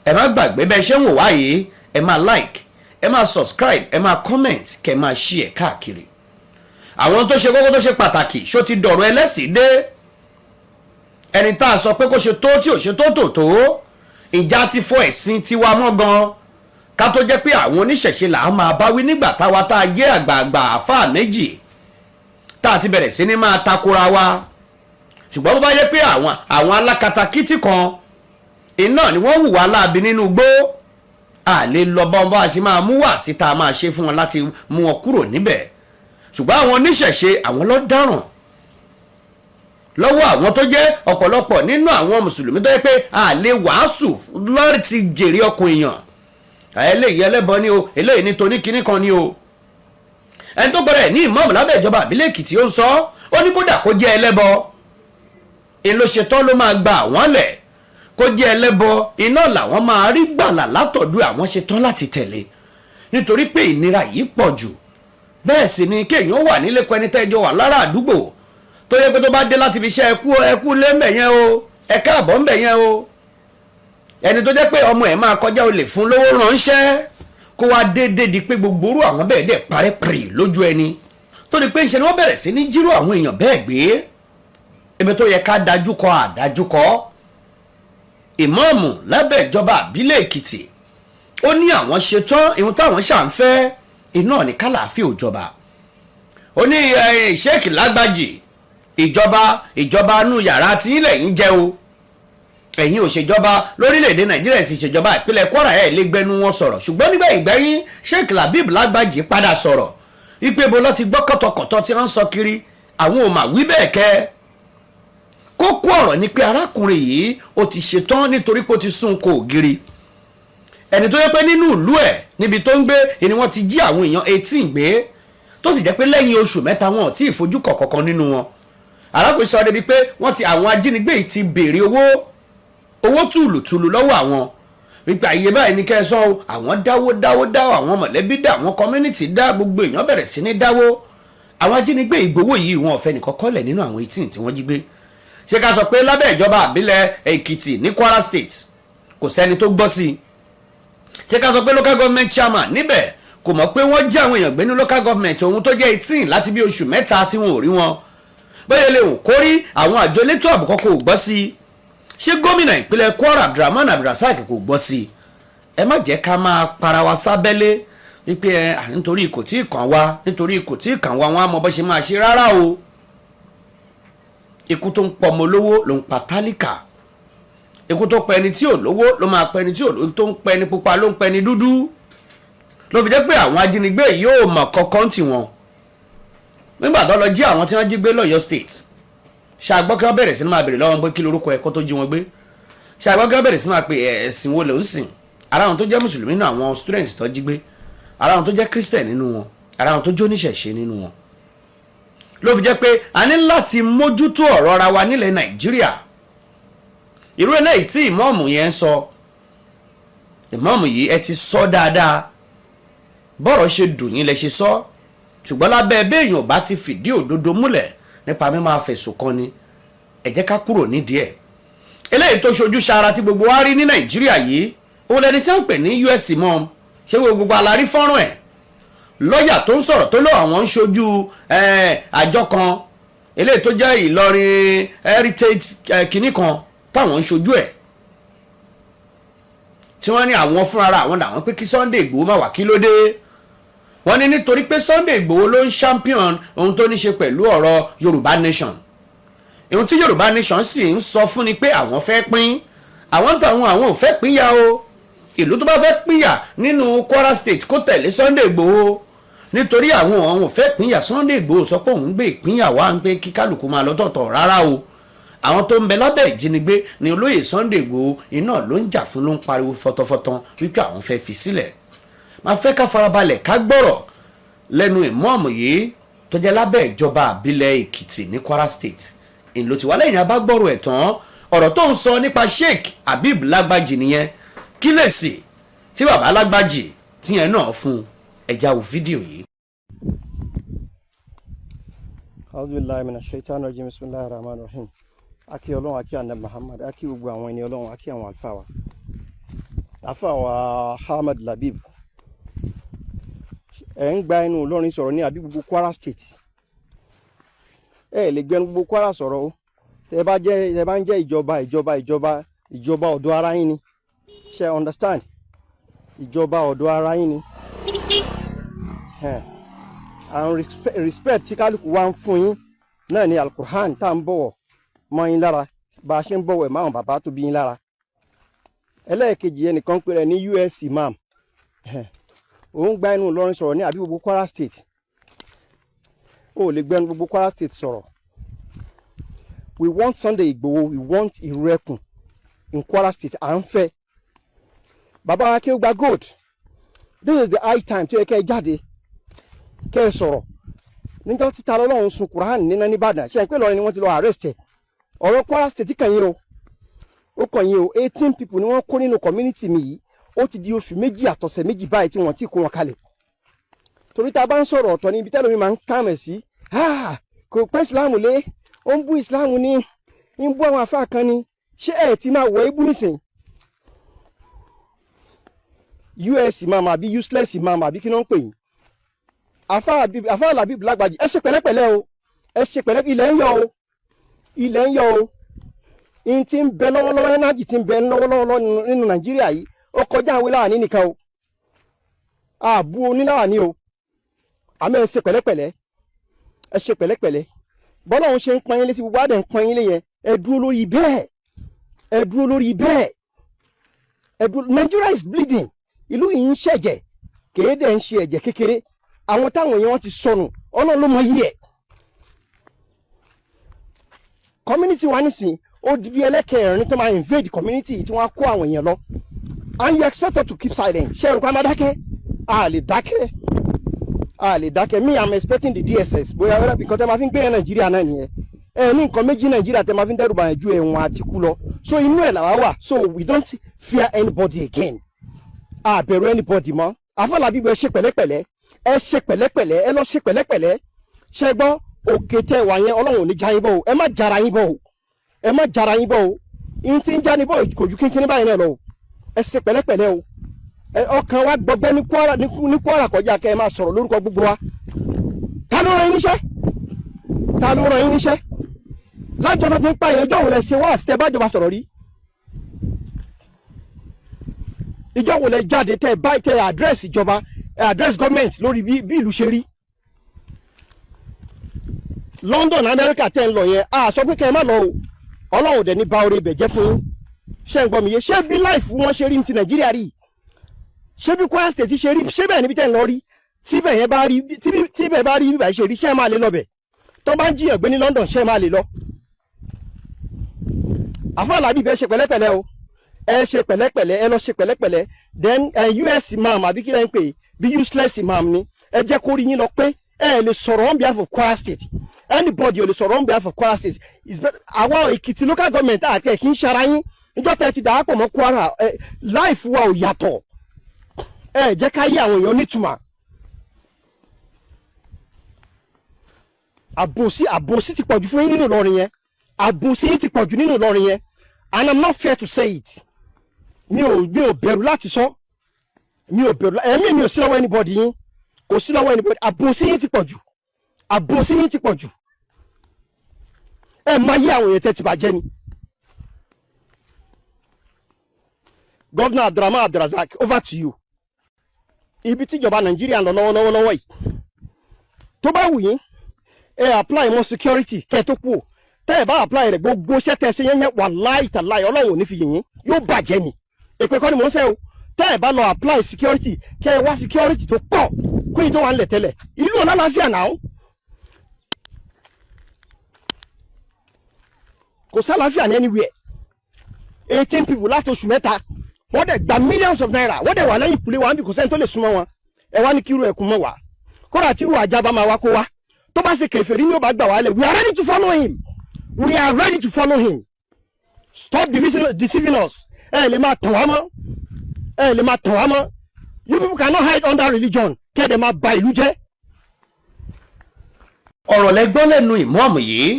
Ẹ má gbàgbé bẹ́ẹ̀ ṣe ń wò wáyé ẹ máa like ẹ máa subscribe ẹ máa comment kẹ máa share káàkiri. Àwọn tó ṣe kókó tó ṣe pàtàkì ṣó ti dọ̀rọ̀ ẹlẹ́sìn dé ẹni tá a sọ pé kó ṣe tó tí ò ṣe tó tòótó ìjà ti fọ ẹ̀sìn tiwa mọ́ gan ká tó jẹ́ pé àwọn oníṣẹ̀ṣe là á máa báwí nígbà táwa tá a jẹ́ àgbààgbà àfáà méjì tá a ti bẹ̀rẹ̀ sí ní máa takora wa. Ṣùgbọ́n bó bá jẹ́ pé àwọn alákatakítí kan iná ni wọ́n hùwà láabi nínú igbó a lè lọ bá wọn bá a ṣe máa mú wá síta máa ṣe fún wọn láti mú wọn kúrò níbẹ̀. Ṣùgbọ́n àwọn oníṣẹ̀ṣe àwọn ló dáràn lọ́wọ́ àwọn tó jẹ́ ọ̀pọ̀lọpọ̀ nínú àwọn mùsùlùmí tó yẹ pé a lè wàásù lórí ti jèrè ọkùn èèyàn eléyìí ẹlẹ́bọ ni o eléyìí ní toní kinní kan ni o. Ẹni tó gbọ́dọ̀ ní ìmáàmù lábẹ́ ìjọba ìbílẹ̀ Èkìtì ó ń sọ ó ní kódà kó jẹ́ ẹlẹ́bọ ìlò ṣetán ló máa gba àwọn lẹ̀ kó jẹ́ ẹlẹ́bọ iná làwọn máa rí gbàlà látọ̀dọ̀ àwọn ṣetán láti tẹ̀lé nítorí pé ìnira yìí pọ̀ jù. Bẹ́ẹ̀ sì ni kéèyàn wà nílé kọ ẹni tẹ́jọ wà lára àdúgbò tó yẹ pé tó bá dé láti fi ṣe ẹkú lé mbẹ̀ yẹn o ẹ káàbọ̀ mbẹ̀ yẹn o ẹni tó jẹ́ pé ọmọ ẹ̀ máa kọjá olè fún lówó ránṣẹ́ kó wá déédéé di pé gbogbo orú àwọn bẹ́ẹ̀ dẹ̀ parẹ́ pèrè lójú ẹni tó di pé ìṣẹ́ ni wọ́n bẹ̀rẹ̀ sí ní jírò àwọn èèyàn bẹ́ẹ̀ gbé ibi tó yẹ ká dájú kọ àdájú kọ. Ìmáàmù lábẹ́ ìjọba àbílẹ̀ Èkìtì ó ní àwọn ṣetán ìhun táwọn ṣàǹfẹ́ iná ní kálàáfíà òjọba. Ó ní Sheikh Lágbájì ìjọba nú yàrá tí ilẹ̀ yín jẹ́ o ẹ̀yin ò ṣèjọba lórílẹ̀‐èdè Nàìjíríà sì ṣèjọba ìpínlẹ̀ Kwara ẹ̀ lè gbẹnu wọn sọ̀rọ̀ ṣùgbọ́n nígbà ìgbẹ́yìn Sheikh Labib Lágbájì padà sọ̀rọ̀ ipe bo lọ́ ti gbọ́ kọ̀tọ̀kọ̀tọ̀ tí wọ́n ń sọ kiri àwọn ò mà wí bẹ́ẹ̀ kẹ́. Kókó ọ̀rọ̀ ni pé arákùnrin yìí ó ti ṣetán nítorí pé ó ti sún kò ògiri ẹni tó yẹ pé nínú ìlú ẹ̀ níbi tó ń gbé ni wọ́n ti jí àwọn èèyàn 18 gbé tó sì jẹ́ pé lẹ́yìn oṣù mẹ́ta wọn ò tí ì fojú kọ̀ọ̀kan nínú wọn. Arákùnrin sọ débi pé wọ́n ti àwọn ajínigbé yìí ti béèrè owó tùlùtùlù lọ́wọ́ àwọn wípé àyè báyìí ní kẹsàn án àwọn dáwó àwọn mọ̀lẹ́bí dá àwọn community dá gbogbo èèyàn bẹ̀rẹ̀ sí ní dáwó. Àwọn ajínigbé Ìgbòho yìí wọn ò fẹ́ nìkan kọ́lẹ̀ nínú àwọn 18 tí wọ́n jí gbé. Ṣé ká sọ pé lábẹ́ ìjọba àbílẹ̀ Èkìtì ní Kwara State kò sẹ́ni tó gbọ́ sí i. Ṣé ká sọ pé local government chairman níbẹ̀ kò mọ̀ pé wọ́n jí àwọn èèyàn gbé ní local government ohun tó jẹ́ 18 láti bí oṣù mẹ́ta tí wọn ò rí wọn. Bẹ́ẹ̀ lè kórí àwọn àjọ elétò ààbò kò gbọ́ sí i. Ṣé gómìnà ìpínlẹ̀ Kwara Abdulrahman Abdulrasaq kò gbọ́ sí i. Ẹ má jẹ́ ká máa para wa sábẹ́lé wípé nítorí kò tí ì kàn wá wọn á mọ bó ṣe máa ṣe rárá o. Ikú tó ń pọ̀ ọmọ olówó ló ń pa tálíkà. Ikú tó pa ẹni tí ò lówó ló máa pa ẹni tí ò lówó tó ń pa ẹni pupa ló ń pa ẹni dúdú. Ló fi jẹ́ pé àwọn ajínigbé yóò mọ̀ kọ̀ọ̀kan tiwọn. Nígbà tó lọ jí àwọn tí wọ́n jí gbé lọ́yọ́ state ṣàgbọ́ kí wọ́n bẹ̀rẹ̀ sí ní máa bèrè lọ́wọ́ pé kí lorúkọ ẹ̀kọ́ tó jí wọn gbé ṣàgbọ́ kí wọ́n bẹ̀rẹ̀ sí ní máa pe ẹ̀sìn wo ló ń sìn ara àwọn tó jẹ́ mùsùlùmí nínú àwọn students tó jí gbé ara àwọn tó jẹ́ christian nínú wọn ara àwọn tó jó níṣẹ̀ṣe nínú wọn. Ló fi jẹ́ pé a ní láti mójútó ọ̀rọ̀ ara wa nílẹ̀ Nàìjíríà. Irú eléyìí tí ìmáàmù yẹn ń sọ ìmáàmù yìí ẹ ti sọ dáadáa bọ́rọ̀ ṣe dùn yín lẹ ṣe sọ ṣùgbọ́n lábẹ́ béèyàn bá ti fìdí òdodo múlẹ̀ nípa mi máa fẹ̀sùn kan ni ẹ jẹ́ ká kúrò nídìí ẹ̀. Eléyìí tó ṣojú ṣara tí gbogbo wa rí ní Nàìjíríà yìí òun lẹni tí wọ́n ń pè ní US mom ṣé gbogbo alárí fọ́nrán ẹ̀ lọ́ọ̀yà tó ń sọ̀rọ̀ tó lọ́ àwọn ń ṣojú àjọ kan eléyìí tó jẹ́ Ìlọrin heritage kìíní kan táwọn ń ṣojú ẹ̀ tí wọ́n ní àwọn fúnra àwọn làwọn pé kí Sunday Igboho má wà kí ló dé. Wọ́n ní nítorí pé Sunday Igboho ló ń champion ohun tó ní ṣe pẹ̀lú ọ̀rọ̀ Yorùbá nation. Ohun tí Yorùbá nation sì ń sọ fún ni pé àwọn fẹ́ pín àwọn ò fẹ́ pínyà o. Ìlú tó bá fẹ́ pínyà nínú Kwara State kó tẹ̀lé Sunday Igboho nítorí àwọn ò fẹ́ pínyà. Sunday Igboho sọ pé òun gbé ìpínyà wá ń pé kí kálukú máa lọ tọ̀tọ̀ rárá o. Àwọn tó ń bẹ lábẹ́ ìjínigbé ni olóyè Sunday Igboho iná ló ń jà fún ló ń pariwo fọtọfọtọ wípé àwọn fẹ́ fi sílẹ̀. Máa fẹ́ ká farabalẹ̀ ká gbọ́rọ̀ lẹ́nu ìmáàmù yìí tó jẹ́ lábẹ́ ìjọba àbílẹ̀ Èkìtì ní Kwara State. Ìlú tí wà lẹ́yìn abágbọ́rọ̀ ẹ̀ tán ọ̀rọ̀ tó ń sọ nípa Sheikh Habib Lágbájì nìyẹn kí lè sì tí bàbá Lágbájì tíyẹn náà fún ẹja wo fídíò yìí. Auzubillahi minash shaitanir rajim. Bismillahir rahmanir rahim. Aki Ọlọ́run, aki Ànábì Muhammad, aki gbogbo àwọn ẹni Ọlọ́run, aki àwọn àlùfáà wa. Àlùfáà wa Ahmad Labib. Ẹ ń gba ẹnu Ìlọrin sọ̀rọ̀ ní àbí gbogbo Kwara State. Ẹ lè gbẹnu gbogbo Kwara sọ̀rọ̀ o. Tẹ́ bá ń jẹ́ ìjọba ọ̀dọ̀ ara yín ni. Ṣé understand? Ìjọba ọ̀dọ̀ ara yín ni. And respect tí kálukú wa ń fún yín náà ni Al-Qur'an tá ń bọ̀wọ̀ mọ́ yín lára bá a ṣe ń bọ̀wọ̀ ẹ̀ máwọn bàbá tó bí yín lára. Ẹlẹ́ẹ̀kejì ẹnìkan pé rẹ̀ ní US imam. Òun gba ẹnu Ìlọrin sọ̀rọ̀ ní àbí gbogbo Kwara State. O lè gbẹnu gbogbo Kwara State sọ̀rọ̀. We want Sunday Igboho, we want Ekun in Kwara State. À ń fẹ́. Bàbá wa kí ó gba gold. This is the high time tó yẹ kẹ́ ẹ jáde. Kẹ́ ẹ sọ̀rọ̀. Níjọ́ tí ta lọ́lọ́run sun Quran nínú Ìbàdàn. Ṣé ẹ pé Ìlọrin ni wọ́n ti lọ arrest ẹ̀. Ọ̀rọ̀ Kwara State kàn yín o. Ó kàn yín o. 18 people ni wọ́n kó nínú community mi yìí. Ó ti di oṣù méjì àtọ̀sẹ̀ méjì báyìí tí wọ́n ti kó wọn kalẹ̀. Torí tá a bá ń sọ̀rọ̀ ọ̀tọ̀ ní ibi tẹ́lómi máa ń kàmẹ̀ sí. Kò pẹ́ Islam lé. Ó ń bú Islam ní. Ń bú àwọn àfáà kan ni. Ṣé ẹ ti máa wọ ibú nísìn? US imam àbí useless imam àbí kí ló ń pè yín? Àfáà Labib Lágbàjì, ẹ ṣe pẹ̀lẹ́pẹ̀lẹ́ o. Ẹ ṣe pẹ̀lẹ́, ilẹ̀ ń yọ o. Ilẹ̀ ń yọ o. In ti ń bẹ lọ́wọ́lọ́wọ́ energy ti ń bẹ lọ́wọ́lọ́wọ́ nínú Nàìjíríà yìí. Ó kọjá àwọn láàní nìkan o. Àbú oníláàní o. Àmọ́ ẹ ṣe pẹ̀lẹ́pẹ̀lẹ́. Ẹ ṣe pẹ̀lẹ́pẹ̀lẹ́. Bọ́lá òun ṣe ń pọn yín lé sí gbogbo àdẹ̀ ń pọn yín lé yẹn. Ẹ dúró lórí bẹ́ẹ̀. Ẹ dúró lórí bẹ́ẹ̀. Nigeria is bleeding. Ìlú yìí ń ṣẹ̀jẹ̀. Kéde ń ṣe ẹ̀jẹ̀ kékeré. Àwọn táwọn èèyàn wọn ti sọnù. Ọlọ́run ló mọ yí ẹ̀. Community wa nísìn ó di bí ẹlẹ́kẹ̀ẹ́rin tó máa invade community tí wọ́n á kó àwọn èèyàn lọ. And you expect us to keep silent. Ṣé ẹ̀rù pa máa dákẹ́? A lè dákẹ́. A lè dákẹ́. Me, I'm expecting the DSS. Bóyá wẹ́rẹ́ because tẹ́ máa fi ń gbé yẹn Nàìjíríà náà nìyẹn. Ní nǹkan méjì Nàìjíríà tẹ́ máa fi ń dẹ́rù bàyàn ju ẹ̀wọ̀n àti kú lọ. So inú ẹ̀ làwa wà. So we don't fear anybody again. A bẹ̀rù anybody mọ́. Àfáà Labib ẹ ṣe pẹ̀lẹ́pẹ̀lẹ́. Ẹ ṣe pẹ̀lẹ́pẹ̀lẹ́. Ẹ lọ ṣe pẹ̀lẹ́pẹ̀lẹ́. Ṣé gbọ́ òkè tẹ́ wà yẹn Ọlọ́run ò ní já yín bọ̀ o. Ẹ má jara yín bọ̀ o. Ẹ má jara yín bọ̀ o. Ìyín tí ń já ní bọ̀ kò ju kínkín ní báyìí náà lọ o. Ẹ ṣe pẹ̀lẹ́pẹ̀lẹ́ o. Ọkàn wa gbọgbẹ́ ní Kwara kọjá kẹ́ ẹ máa sọ̀rọ̀ lórúkọ gbogbo wa. Ta ló rán yín níṣẹ́? Ta ló rán yín níṣẹ́? Lájọba tó ń pa ìyẹn ìjọ́ wo lẹ ṣe wá àsìtẹ́ bájọba sọ̀rọ̀ rí? Ìjọ́ wo lẹ jáde tẹ address ìjọba address government lórí bí ìlú ṣe rí? London America tẹ́ ń lọ yẹn a sọ pé kẹ́ ẹ má lọ o. Ọlọ́run dẹ̀ ní ba orí ibẹ̀ jẹ́ fún yín. Ṣé ń gbọ́ mi yé? Ṣé bí life wọn ṣe rí ní ti Nàìjíríà rí? Ṣé bí Kwara State ṣe rí? Ṣé bẹ́ẹ̀ níbi tẹ́ ń lọ rí? Tíbẹ̀ yẹn bá rí tíbẹ̀ bá rí bíbà ṣe rí ṣé ẹ máa lè lọ bẹ̀? Tó bá ń jiyàn gbé ní London ṣé ẹ máa lè lọ? Àfáà Labib ẹ ṣe pẹ̀lẹ́pẹ̀lẹ́ o. Ẹ ṣe pẹ̀lẹ́pẹ̀lẹ́, ẹ lọ ṣe pẹ̀lẹ́pẹ̀lẹ́. Then US imam àbí kí lẹ́yìn pé bí useless imam ni. Ẹ jẹ́ kó rí yín lọ pé ẹ lè sọ̀rọ̀ on behalf of Kwara State. Anybody ò lè sọ̀rọ̀ on behalf of Kwara State. Àwọn Èkìtì local government àti ẹ̀kí ń ṣara yín. Ìjọ́ tẹ́ ti dàápọ̀ mọ́ Kwara life wa ò yàtọ̀. Ẹ jẹ́ ká yé àwọn èèyàn nítumọ̀. Àbòsí ti pọ̀jù fún yín nínú Ìlọrin yẹn. Àbòsí yín ti pọ̀jù nínú Ìlọrin yẹn. And I'm not fair to say it. Mi ò bẹ̀rù láti sọ. Mi ò bẹ̀rù ẹ̀mí mi ò sí lọ́wọ́ anybody yín. Kò sí lọ́wọ́ anybody. Àbòsí yín ti pọ̀jù. Àbòsí yín ti pọ̀jù. Ẹ máa yé àwọn èèyàn tẹ́ ti bàjẹ́ ni. Governor Abdulrahman Abdulrazak, over to you. Ibi tíjọba Nàìjíríà ń lọ lọ́wọ́lọ́wọ́ yìí. Tó bá wù yín, ẹ apply more security kẹ́ ẹ tó kú o. Tẹ́ ẹ bá apply rẹ̀ gbogbo iṣẹ́ tẹ́ ẹ ṣe yẹn wàláhì tàláhì Ọlọ́run ò ní fi yìn yín. Yóò bàjẹ́ ni. Èpè kọ́ ni mò ń sẹ́ o. Tẹ́ ẹ bá lọ apply security kẹ́ ẹ wá security tó pọ̀ kó yìí tó wà ń lẹ̀ tẹ́lẹ̀. Ìlú ọ̀la láfíà náà. Kò sálàáfíà ní anywhere. 18 people láti oṣù mẹ́ta. Wọ́n dẹ̀ gba millions of naira. Wọ́n dẹ̀ wà lẹ́yìn ìkúlé wa níbi kò sẹ́ni tó lè súnmọ́ wọn. Ẹ wá ní kí irú ẹ̀kún mọ́ wa. Kódà tí irú ajá bá máa wá kó wa. Tó bá ṣe kèfèrí ní ó bá gbà wá lẹ̀. We are ready to follow him. We are ready to follow him. Stop deceiving us. Ẹ lè máa tàn wá mọ́. Ẹ lè máa tàn wá mọ́. You people cannot hide under religion. Kẹ́ ẹ̀ dẹ̀ máa ba ìlú jẹ́. ọ̀rọ̀ lẹ́gbọ́n lẹ́nu ìmọ̀ọ́mù yìí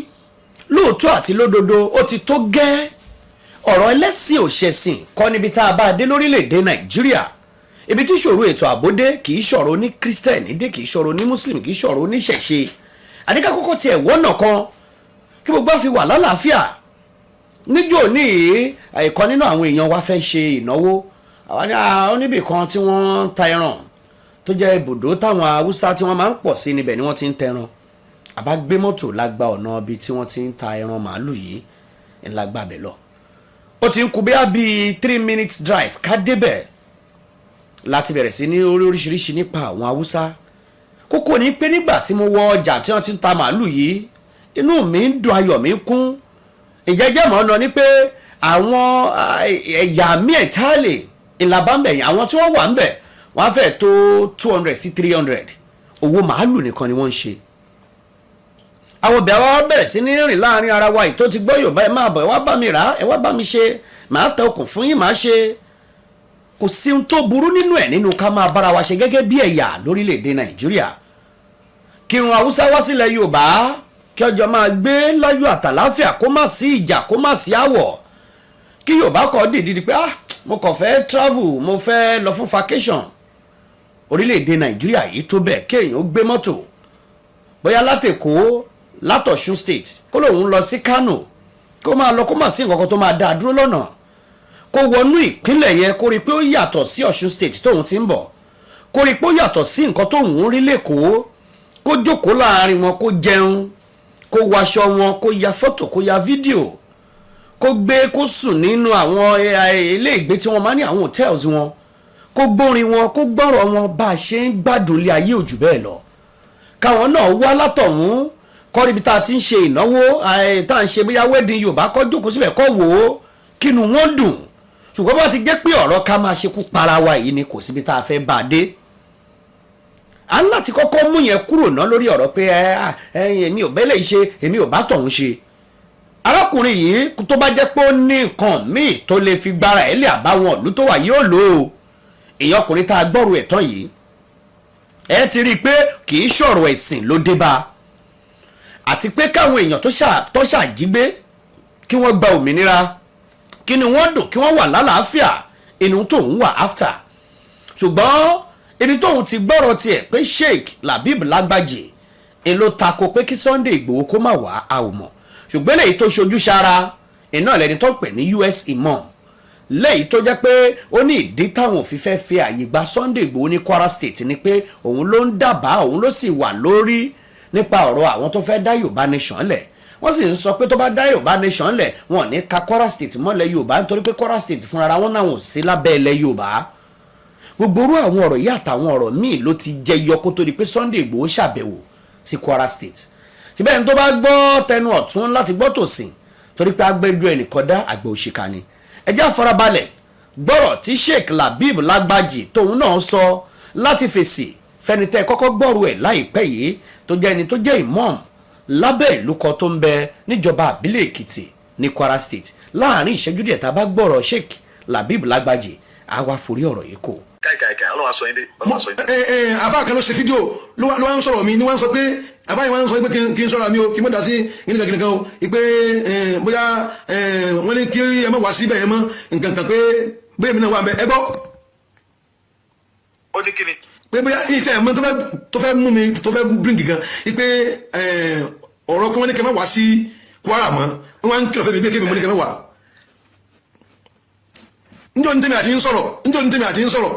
lóòótọ́ àti lódodo ó ti tó gẹ́ ọ̀rọ̀ ẹlẹ́sìn òṣẹ̀sìn kọ́ níbi tá a bá dé lórílẹ̀‐èdè Nàìjíríà ibi tí ìṣòro ètò àbódé kì í ṣọ̀rọ̀ ní kírísítẹ̀nì dé kì í ṣọ̀rọ̀ ní mùsùlùmí kì í ṣọ̀rọ̀ oníṣẹ̀ṣe àdíkà kọ́kọ́ tiẹ̀ wọ́nà kan kí gbogbo àfi wà lálàáfíà níjó ní ẹ̀kọ́ nínú àwọn èèyàn wa fẹ́ ṣe ìnáwó àwọn oníbì kan tí wọ́n ń ta ẹran tó jẹ́ ibùdó táwọn Haúsá tí wọ́n máa ń pọ̀ sí níbẹ̀ ni wọ́n ti ń tẹran àbá gbé mọ́tò lágbá ọ̀nà ibi tí wọ́n ti ń ta ẹran màálù yìí ńlá gbàbẹ̀ lọ ó ti ń kú bí 3 minutes drive ká débẹ̀ láti bẹ̀rẹ̀ sí ní oríṣiríṣi nípa àwọn Haúsá kókó ní pé nígbà tí mo wọ ọjà tí wọ́n ti ń ta màálù yìí inú mi ń dùn ayọ̀ mi kún ìjẹ́jẹ́ mọ́ ọ́nà ni pé àwọn ẹ̀yà mi ẹ̀tálè ìlàbàmbẹ̀yìn àwọn tí wọ́n wà ń bẹ̀ wọ́n á fẹ́ tó 200 sí 300 owó màálù nìkan ni wọ́n ń ṣe àwọn ọbẹ̀ wa bẹ̀rẹ̀ sí ní rìn láàrin ara wa tó ti gbọ́ Yorùbá ẹ máa bọ̀ ẹ wá bá mi rà ẹ wá bá mi ṣe màá tẹ okùn fún yín màá ṣe kò sí ohun tó burú nínú ẹ̀ nínú ká máa bára wa ṣe gẹ́gẹ́ bí ẹ̀yà lórílẹ̀‐èdè Nàìjíríà kírun Haúsá wá sílẹ̀ Yorùbá kí ọjọ́ máa gbé láyọ̀ àtàláfíà kó má sí ìjà kó má sí àwọ̀ kí Yorùbá kọ́ dìdí pé mo kàn fẹ́ travel mo fẹ́ lọ fún vacation orílẹ̀‐èdè Nàìjíríà yìí tó bẹ̀ kéèyàn gbé mọ́tò bóyá látẹ̀kọ́ látọ̀ṣun state kó lóun lọ sí Kano kó máa lọ kó má sí nǹkan kan tó máa dá a dúró lọ́nà kó wọnú ìpínlẹ̀ yẹn kó rí pé ó yàtọ̀ sí Ọ̀ṣun state tóun ti ń bọ̀ kó rí pé ó yàtọ̀ sí nǹkan tóun ń rí lẹ́kọ̀ọ́ kó jókòó láàrin wọn kó jẹun kó waṣọ wọn kó ya fọ́tò kó ya fídíò kó gbé kó sùn nínú àwọn ilé ìgbé tí wọ́n máa ní àwọn hotels wọn kó gbórin wọn kó gbọ́rọ̀ wọn bá a ṣe ń gbádùn ilé ayé òjù bẹ́ẹ̀ lọ káwọn náà wá látọ̀hún kọ́ níbi tá a ti ń ṣe ìnáwó tá à ń ṣe bóyá wedding Yorùbá kọ́ jókòó síbẹ̀ kọ́ wò ó kínú wọn dùn ṣùgbọ́n bá ti jẹ́ pé ọ̀rọ̀ ká máa ṣekú para wa yìí ni kò síbi tá a fẹ́ bá a dé à ń láti kọ́kọ́ mú yẹn kúrò ná lórí ọ̀rọ̀ pé èmi ò bẹ́lẹ̀ ṣe èmi ò bá tọ̀hún ṣe arákùnrin yìí tó bá jẹ́ pé ó ní nǹkan míì tó lè fi gbára ẹ̀ lé àbáwọn ìlú tó wà yóò lò ó èèyàn ọkùnrin tá a gbọ́rù ẹ̀ tán yìí ẹ ti rí i pé kì í ṣọ̀rọ̀ ẹ̀sìn ló dé bá àti pé káwọn èèyàn tó ṣàjígbé kí wọ́n gba òmìnira kí ni wọ́n dùn kí wọ́n wà lálàáfíà inú tóun wà after ṣùgbọ́n ibi tóun ti gbọ́rọ̀ tiẹ̀ pé Sheikh Labib Lágbájì ń ló tako pé kí Sunday Ìgbòho kó má wá a ò mọ̀ ṣùgbọ́n lèyí tó ṣojú sára iná lẹni tó pè ní US imam lèyí tó jẹ́ pé ó ní ìdí táwọn òfin fẹ́ fi àyè gba Sunday Ìgbòho ní Kwara State ni pé òun ló ń dábàá òun ló sì wà lórí nípa ọ̀rọ̀ àwọn tó fẹ́ dá Yorùbá nation lẹ̀ wọ́n sì ń sọ pé tó bá dá Yorùbá nation lẹ̀ wọn ní ka Kwara State mọ́lẹ̀ Yorùbá nítorí pé Kwara State fúnra wọn náà ò sí lábẹ́ ilẹ̀ Yorùbá gbogbo orú àwọn ọ̀rọ̀ yìí àtàwọn ọ̀rọ̀ míì ló ti jẹ yọ kó tó di pé Sunday Ìgbòho ṣàbẹ̀wò sí Kwara State síbẹ̀ ní tó bá gbọ́ tẹnu ọ̀tún láti gbọ́ tòsìn torí pé agbẹ́jọ́ ẹnìkan dá àgbẹ̀ òṣìkà ni ẹjẹ́ àfarabalẹ̀ gbọ́rọ̀ tí Sheikh Labib Lágbájì tóun náà sọ láti fèsì fẹnitẹ́ kọ́kọ́ gbọ́rù ẹ̀ láìpẹ́ yìí tó jẹ́ ẹni tó jẹ́ imam lábẹ́ ìlú kan tó ń bẹ níjọba àbílẹ̀ Èkìtì ní Kwara State láàrin ìṣẹ́jú díẹ̀ tá a bá gbọ́rọ̀ Sheikh Labib Lágbájì àwa forí ọ̀rọ̀ yìí kò. káìkàìkà ọlọ́wà sọ yín dé ọlọ́wà sọ yín dé. àbá kan ló ṣe fídíò ló wá ń sọ̀rọ̀ mi ni wọ́n sọ pé àbá yìí wọ́n ń sọ pé kí n sọ̀rọ̀ mi o kí n mọ̀ dá sí kìnìkan o pé bóyá wọ́n ní kí ẹ mọ̀ wá síbẹ̀ yẹn mọ́ nǹkan kan pé bóyá mi náà wà ń bẹ ẹ gbọ́. ó ní kíni. pé bóyá ìtẹ̀ ẹ̀mọ́ tó fẹ́ mú mi tó fẹ́ bíríǹgì gan pé ọ̀rọ̀ kí wọ́n ní kẹ́ mọ̀ wá sí Kwara mọ́ wọ́n ń kìlọ̀ fẹ́ mi bí kébì mo ní kẹ́ mọ̀ wá. njọ́ ní tèmi àti ń sọ̀rọ̀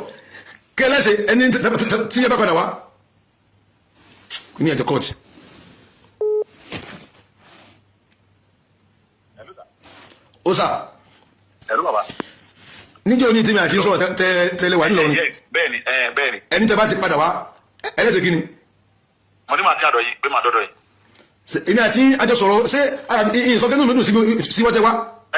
kẹlẹ́sẹ̀ ẹni tí yẹ bá padà wá kò ní ẹ̀jẹ̀ kọ́ọ̀tì. ó sà. ẹ̀rú bàbá. níjọ́ ní tèmi àti ń sọ̀rọ̀ tẹ́lẹ̀ wà nílọrin. bẹ́ẹ̀ni bẹ́ẹ̀ni. ẹni tẹ́ bá ti padà wá ẹlẹ́sẹ̀ kí ni. mo ní màá kí àdọ̀ yìí pé màá dọ́dọ̀ yìí. èmi àti àjọ sọ̀rọ̀ ṣé ìsọkẹ́nu mi dùn sí wọ́tẹ́ wá.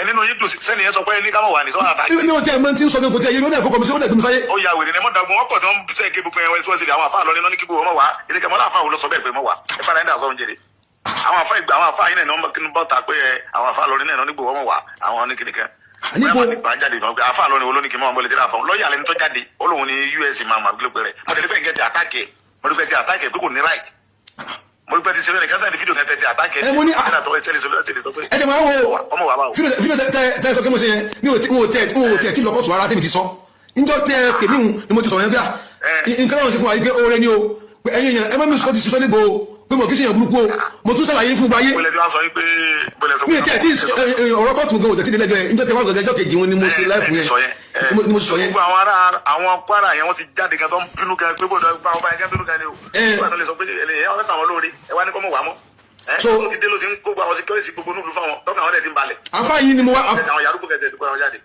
nínú yìí dùn sẹ́ni yẹn sọ pé ní káwọn wà ní sọ́nà àtàkì. ní o tẹ ẹ mọ tí ń sọ ní kò tẹ ẹ yé ní ẹ̀kọ́ kọ́mi sí ó dẹ̀ gbẹmí sáyé. ó ya wèrè ni mo dàgbọ́n wọn pọ̀ tí wọ́n sẹ́ kébù pé ẹ̀wọ̀n ìṣúwọ́sì àwọn àfáà lọ nínú ní kíkó ọmọ wa ìdíkẹ́ mọ́lá àfáà wò lọ sọ bẹ́ẹ̀ pé mọ́ wa ẹ padà ń dà sọ́run jèrè. àwọn àfáà yìí náà ní bọ́ ta pé àwọn àfáà lọ nínú nígbò ọmọ wa àwọn oníkìníkẹ́. àfáà lọ ní olóníkì mọ́ ọmọlẹ́tẹ̀ náà fún lọ́ọ̀yà lẹni tó jáde ó lóun ní US máa máa gbé pẹ̀rẹ̀ mo tẹ̀lé pé nǹkan ti àtàkì mo rí pé ti àtàkì pé kò ní right mo rí pé ti ṣe bẹ́ẹ̀ nìkan sẹ́ni fídíò kẹtẹ ti àtàkẹ́ ẹ mo ní ẹ jẹ́ máa wo ọmọ wa báwo. fídíò tẹ sọ pé mo ṣe yẹn mi ò tẹ̀ tí lọ́kọ̀ sọ ara tèmi ti sọ níjọ́ tẹ kèmí hùn ni mo ti sọ yẹn bí i nǹkan náà ṣe fún wa yìí pé oore ni o pé ẹ̀yin yẹn ẹ má mi sọ ti ṣiṣẹ́ nígbò pé mo kì í ṣe yẹn burúkú o mo tún ṣàlàyé fún gbáyé mi tẹ̀ tí ọ̀rọ̀ kọ́ọ̀tù gan òtẹ̀tí nílẹ̀ gan níjọ́ tẹ wá gbẹ̀gẹ́ ọjọ́ kejì wọn ni mo ṣe láìfù yẹn ni mo sọ yẹn. gbogbo àwọn ará àwọn Kwara yẹn wọ́n ti jáde kan tó ń bínú kan pé bọ́dọ̀ bá ọba yẹn bínú kan ni o nígbà tó lè sọ pé ẹlẹ́yìn ọ̀rẹ́ sàwọn lóore ẹ wá ní kọ́ mọ̀ wá mọ́ so tó ti dé ló ti ń kó gba àwọn security gbogbo nílùú fáwọn tọ́ka àwọn ẹ̀ ti ń balẹ̀. afa yìí ni mo wá. àwọn yàrá gbogbo kẹtẹ ìdúpọ̀ jáde.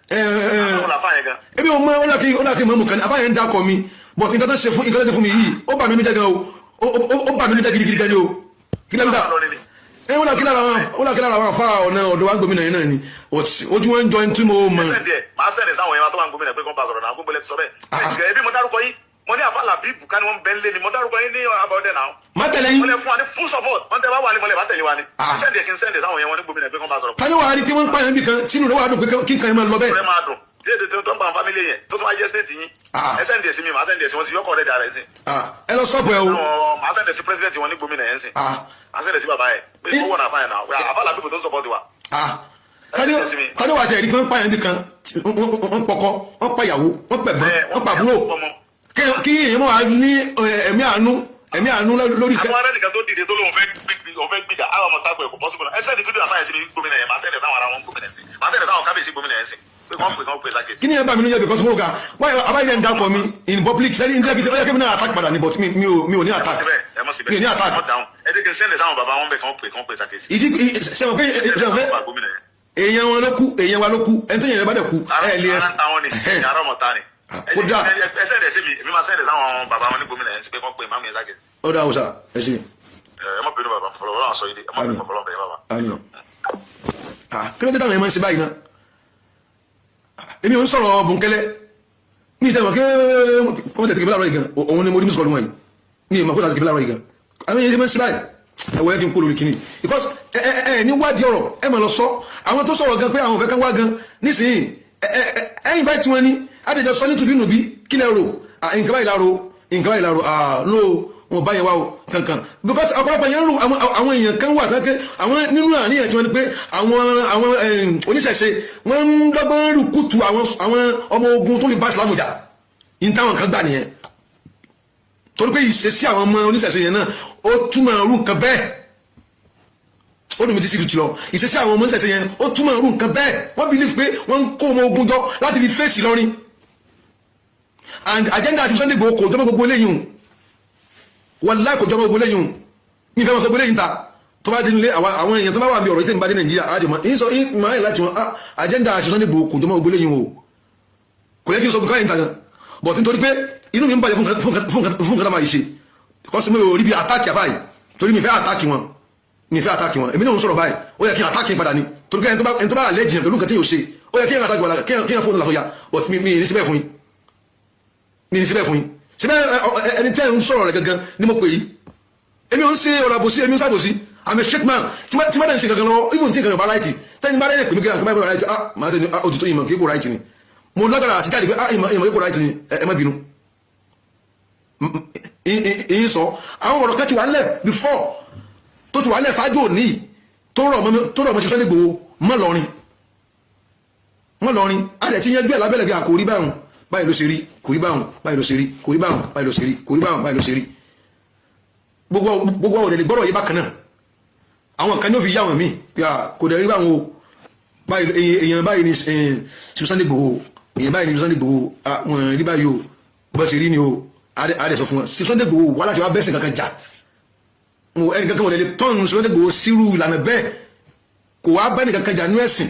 ebi o mọ ọlọ́kì mọ́mú kan afa yẹn ń dakọ̀ mi but nǹkan tó ṣe fún mi yìí ó bà mí jẹ́ gan o ó bà mí jẹ́ gidigidi gan ni o kí lẹ́nu sá ó lọ́kì lára àwọn afa ọ̀nà ọ̀dọ̀ wa gómìnà yẹn náà ni ojú wọn jọ tí mo mọ̀. máa sẹ́ni sáwọn yẹn tó wà ń gómìnà pé kó bá sọ̀rọ̀ náà gbogbo lẹ́ti sọ bẹ́ẹ̀ ẹbí mo dárúkọ yìí mo ní àfa làbíbù ká ní wọn bẹ ń lé ni mo dárúkọ yín ní abọ́dẹ náà. má tẹ̀lé yín. wọ́n lè fún wa ní full support wọ́n tẹ bá wà ní mọ́lẹ̀ bá tẹ̀lé wa ni. sẹ́ndì kí n sẹ́ndì sáwọn yẹn wọn ní gómìnà pé kó bá sọ̀rọ̀. ká ní wàá rí pé wọ́n ń pààyàn bí kan tínú rẹ̀ wàá dùn pé kí nǹkan yẹn máa lọ bẹ́ẹ̀. ọ̀rẹ́ máa dùn tí èdè tó ń pa fámílì yẹn tó tún wá jẹ́ stéètì yín ẹ sẹ́ndì ẹ̀ sí mi màá sẹ́ndì ẹ̀ sí wọn ti yọkọ̀ rẹ̀ jà rẹ̀ sí. ẹ lọ stop ẹ o. màá sẹ́ndì ẹ̀ sí president wọn ní gómìnà yẹn sí. màá sẹ́ndì ẹ̀ sí bàbá yẹn pé ó wọ̀ náà fáyẹn náà àfa làbíbù tó ń support wa. tani wàá jẹ́ ẹ̀rí pé wọ́n pààyàn bí kan wọ́n pọkọ wọ́n pàyàwó wọ́n pẹ̀gbọ́n wọ́n pàbúrò kí èèyàn máa ní ẹ̀mí àánú lórí kan. àwọn arẹ́nìkan tó dìde tó lóun fẹ́ gbìjà àwọn ọmọ tako ẹ̀kọ́ pọ́sibú náà ẹsẹ̀ ní fídíò àfáyẹ̀ sí gómìnà yẹn máa tẹ̀lé táwọn ará wọn gómìnà yẹn máa tẹ̀lé táwọn kábíyèsí gómìnà yẹn sí pé wọ́n pè sákèsí. kí ni ẹ bá mi lóye because mo ga abáyé ń dákọ̀ mi in public lẹ́yìn ní ẹgbẹ́ ọ̀yẹ́ kí mi náà attack padà ní but mi ò ní attack mi ò ní attack. ẹ dé kí n sẹ́ndẹ̀ sáwọn bàbá wọn bẹ̀ kàn pè sákèsí. ìdí sẹ́wọ̀n pé èèyàn wọn ló kú èèyàn wa ló kú ẹni tó yẹn bá dẹ̀ kú ẹ̀ lé ẹ̀ ó dà ẹ sẹ́ndẹ̀ sí mi èmi máa sẹ́ndẹ̀ sáwọn bàbá wọn ní gómìnà yẹn sí pé kàn pè máàmù yẹn sákèsí. ó dà ọ̀sà ẹ ṣe. ẹ má bínú bàbá fọlọ́ wọn sọ yìí ẹ má bínú fọlọ́ bẹ̀rẹ̀ bàbá. kí ló dé táwọn yẹn máa ń ṣe báyìí náà èmi ò ń sọ̀rọ̀ bùnkẹ́lẹ́ mi ìtẹ̀wọ̀n kí wọ́n tẹ̀ tẹ̀kẹ́ láàárọ̀ yìí gan òun ni mo rí mí sọ̀rọ̀ wọn yìí mi ìmọ̀ kó tẹ̀ tẹ̀kẹ́ láàárọ̀ yìí gan àwọn yẹn ṣe máa ń ṣe báyìí ẹ̀wọ̀ yẹn kí n kó lórí kìíní because ẹ ní wádìí ọ̀rọ̀ ẹ máa lọ sọ àwọn tó sọ̀rọ̀ gan pé àwọn òfẹ́ kan wá gan nísìnyí ẹ̀yìn báyìí tí wọ́n ní àdèjọ sọ nítorí nù bí kí lẹ rò nǹkan báyìí láro no wọn bá yẹn wá o kankan because ọ̀pọ̀lọpọ̀ yẹn rú àwọn èèyàn kan wà kankan àwọn nínú àníyàn tí wọ́n ní pé àwọn oníṣẹ̀ṣe wọ́n ń dọ́gbọ́n rú kùtù àwọn ọmọ ogun tó fi bá ìsìlámù jà yìí táwọn kan gbà nìyẹn torí pé ìṣesí àwọn ọmọ oníṣẹ̀ṣe yẹn náà ó túmọ̀ rú nǹkan bẹ́ẹ̀ ó dùn mí títí tutù lọ ìṣesí àwọn ọmọ oníṣẹ̀ṣe yẹn ó túmọ̀ rú nǹkan bẹ́ẹ̀ wọ́n believe pé wọ́n ń kó ọmọ ogun jọ láti fi fèsì lọ́rin and agenda àti Sunday Igboho kò jọmọ gbogbo eléyìí wallahi kò jọmọ gbogbo eléyìí mi fẹ́ mọ́ sọ gbogbo eléyìí ta tó bá dé nílé àwọn èèyàn tó bá wà bí ọ̀rọ̀ ìtẹ́ ìbá dé Nàìjíríà àjọmọ́ ìyín sọ ìmọ̀ ayé láti wọn agenda àti Sunday Igboho kò jọmọ gbogbo eléyìí o kò yẹ kí n sọ nǹkan yìí ta gan but nítorí pé inú mi ń bàjẹ́ fún nǹkan tá máa yìí ṣe because mi ò rí bí àtàkì àfáì torí mi fẹ́ àtàkì wọn èmi náà ń sọ̀rọ̀ báyìí ó yẹ kí n àtàkì padà ni torí pé ẹni tó bá lè jìnà pẹ̀lú nǹkan tí yóò ṣe ó yẹ kí n àtàkì padà kí n fóònù làṣọyà but mi ní síbẹ̀ fún yín síbẹ̀ ẹni tẹ́ ń sọ̀rọ̀ rẹ̀ gangan ni mo pè yí èmi ò ń ṣe ọ̀rọ̀ àbòsí èmi ń sàbòsí àmì straight man tí má dẹ̀ ń ṣe gangan lọ́wọ́ even tí nǹkan yóò bá láìtì tẹ́ni bá lẹ́yìn pè mí kí n bá láìtì máa tẹ́ni òtítọ́ ìmọ̀ kí kò láìtì ni mo lágbára àti jáde pé ìmọ̀ kí kò láìtì ni ẹ má bínú ìyín sọ àwọn ọ̀rọ̀ kan ti wà lẹ̀ before tó ti wà lẹ̀ ṣáájú òní tó rọ̀ mọ́ ṣe Sunday Igboho mọ́ lọ́rin a lẹ̀ ti yanjú ẹ̀ lábẹ́lẹ̀ bí i àkórí báyìí ló ṣe rí kò rí báhùn báyìí ló ṣe rí kò rí báhùn báyìí ló ṣe rí kò rí báhùn báyìí ló ṣe rí gbogbo àwọn òdèlè gbọ́rọ̀ yìí bákan náà àwọn kan ní ó fi yá wọn míì kò dẹ̀ rí báhùn o èèyàn báyìí ni Sunday Igboho èèyàn báyìí ni Sunday Igboho wọn rí báyìí o bọ́ ṣe rí ni o àdẹ̀ sọ fún wọn Sunday Igboho wà láti wá bẹ́sẹ̀ kankan jà ẹnì kankan wọlé tọ́nù Sunday Igboho sírú ìlànà bẹ́ẹ̀ kò wá bẹ́ẹ̀ nìkankan jà ní ẹ̀sìn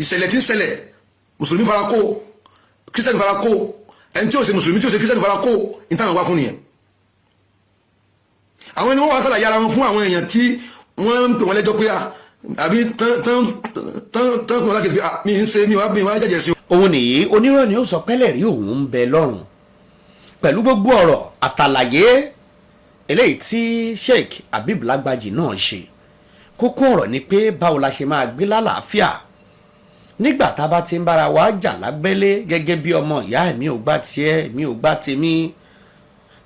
ìṣẹ̀lẹ̀ tí ń ṣẹlẹ̀ mùsùlùmí fara kó kírísítẹ́nì fara kó ẹni tí ó ṣe mùsùlùmí tí ó ṣe kírísítẹ́nì fara kó ìtàn wá fún nìyẹn àwọn ẹni wọ́n wá sàlàyé ara wọn fún àwọn èèyàn tí wọ́n ń pè wọ́n lẹ́jọ́ pé àbí tán pè wọ́n lákèsí pé mi ń ṣe mi wá jẹ́jẹ́ sí. òun nìyí oníròyìn ó sọ pẹ́lẹ̀ rí òun ń bẹ lọ́rùn pẹ̀lú gbogbo ọ̀rọ̀ àtàlàyé eléyìí tí Sheikh Habib Lagbaji náà ṣe kókó ọ̀rọ̀ ni pé báwo la ṣe máa gbé lálàáfíà nígbà tá a bá ti ń bára wa jà lábẹ́lé gẹ́gẹ́ bí ọmọ ìyá mi ò gbà tiẹ̀ mi ò gbà tèmi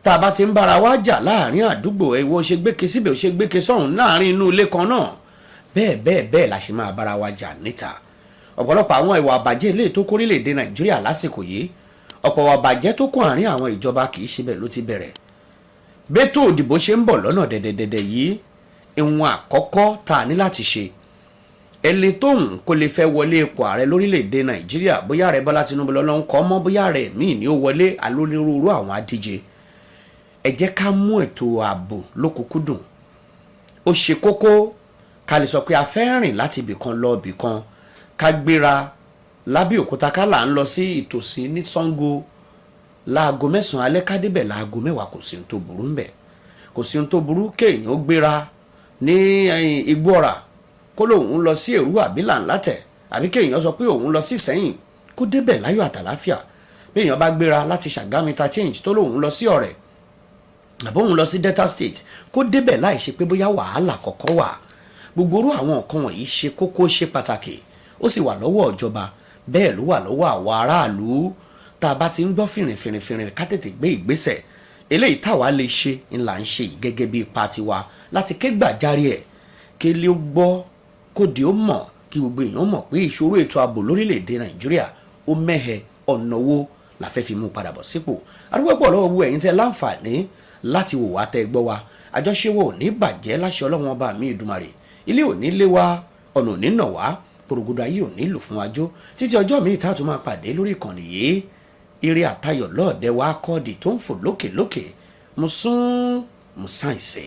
tá a bá ti ń bára wa jà láàrin àdúgbò ìwọ ṣe gbéke síbẹ̀ ó ṣe gbéke sọ́hún láàrin inú ilé kan náà bẹ́ẹ̀ la ṣe máa bára wa jà níta. ọ̀pọ̀lọpọ̀ àwọn ìwà àbàjẹ́ ilé tó kórílẹ̀-èdè Nàìjíríà lásìkò yìí ọ̀pọ̀ ìwà àbàjẹ́ tó kún àárín àwọn ìjọba kì í ṣe bẹ́ẹ̀ ló ti bẹ̀rẹ̀. bẹ́tò òdìbò ṣe ń bọ̀ lọ́nà dẹ̀dẹ̀dẹ̀dẹ̀ yìí ìwọ̀n àkọ́kọ́ tá a ní láti ṣe ẹni tóun kò lè fẹ́ wọlé ipò ààrẹ lórílẹ̀‐èdè Nàìjíríà bóyá ààrẹ Bọ́lá Tinubu lọ́lọ́ ń kọ́ mọ́ bóyá ààrẹ míì ní ó wọlé alónírúurú àwọn adíje. ẹ jẹ́ ká mú ètò ààbò lókùnkúndùn. ó ṣe kókó ká lè sọ pé a fẹ́ rìn láti ibìkan lọ ibìkan ká gbéra lábẹ́òkúta ká là ń lọ sí ìtòsí ní Ṣàngó láago 9 alẹ́ ká débẹ̀ láago 10 kò sí ohun tó burú ńbẹ̀. kò sí ohun tó burú kéèyàn ó gbéra ní Ìgbóhò kó lóun lọ sí èrú àbílà ńlátẹ̀ àbí kéèyàn sọ pé òun lọ sí Ìsẹ́yìn kó débẹ̀ láyọ̀ àtàláfíà. bí èèyàn bá gbéra láti Ṣàgámù interchange tó lóun lọ sí Ọ̀rẹ́ àbí òun lọ sí Delta State kó débẹ̀ láì ṣe pé bóyá wàhálà kọ̀ọ̀kan wà. gbogbo orú àwọn nǹkan wọ̀nyí ṣe kókó ṣe pàtàkì ó sì wà lọ́wọ́ ìjọba bẹ́ẹ̀ ló wà lọ́wọ́ àwọn aráàlú. tá a bá ti ń gbọ́ fìrìnfìrìn ká tètè gbé ìgbésẹ̀ eléyìí táwa lè ṣe ńlá ń ṣe yìí gẹ́gẹ́ bí ipa tiwa láti ké gbàjarè ẹ̀ kí ilé ó gbọ́ kóde ó mọ̀ kí gbogbo èèyàn mọ̀ pé ìṣòro ètò ààbò lórílẹ̀‐èdè Nàìjíríà ó mẹ́hẹ ọ̀nà owó la fẹ́ fi mú padà bọ̀ sípò. arúgbó pọ̀ lọ́wọ́ gbogbo ẹ̀yin tẹ́ láǹfààní láti wò wá tẹ́ gbọ́ wa àjọṣewò ò ní bàjẹ́ láṣẹ Ọlọ́run ọba mi Èdùmàrè ilé ò ní lé wa ọ̀nà ò ní nà wá pòrògodò ayé ò ní lò fún wájú títí ọjọ́ míì tá a tún máa pàdé lórí ìkànnì yìí ire àtayọ̀ lọ́ọ̀dẹ wa kọ́ọ̀dì tó ń fò lókè mo sún mo sáìsì.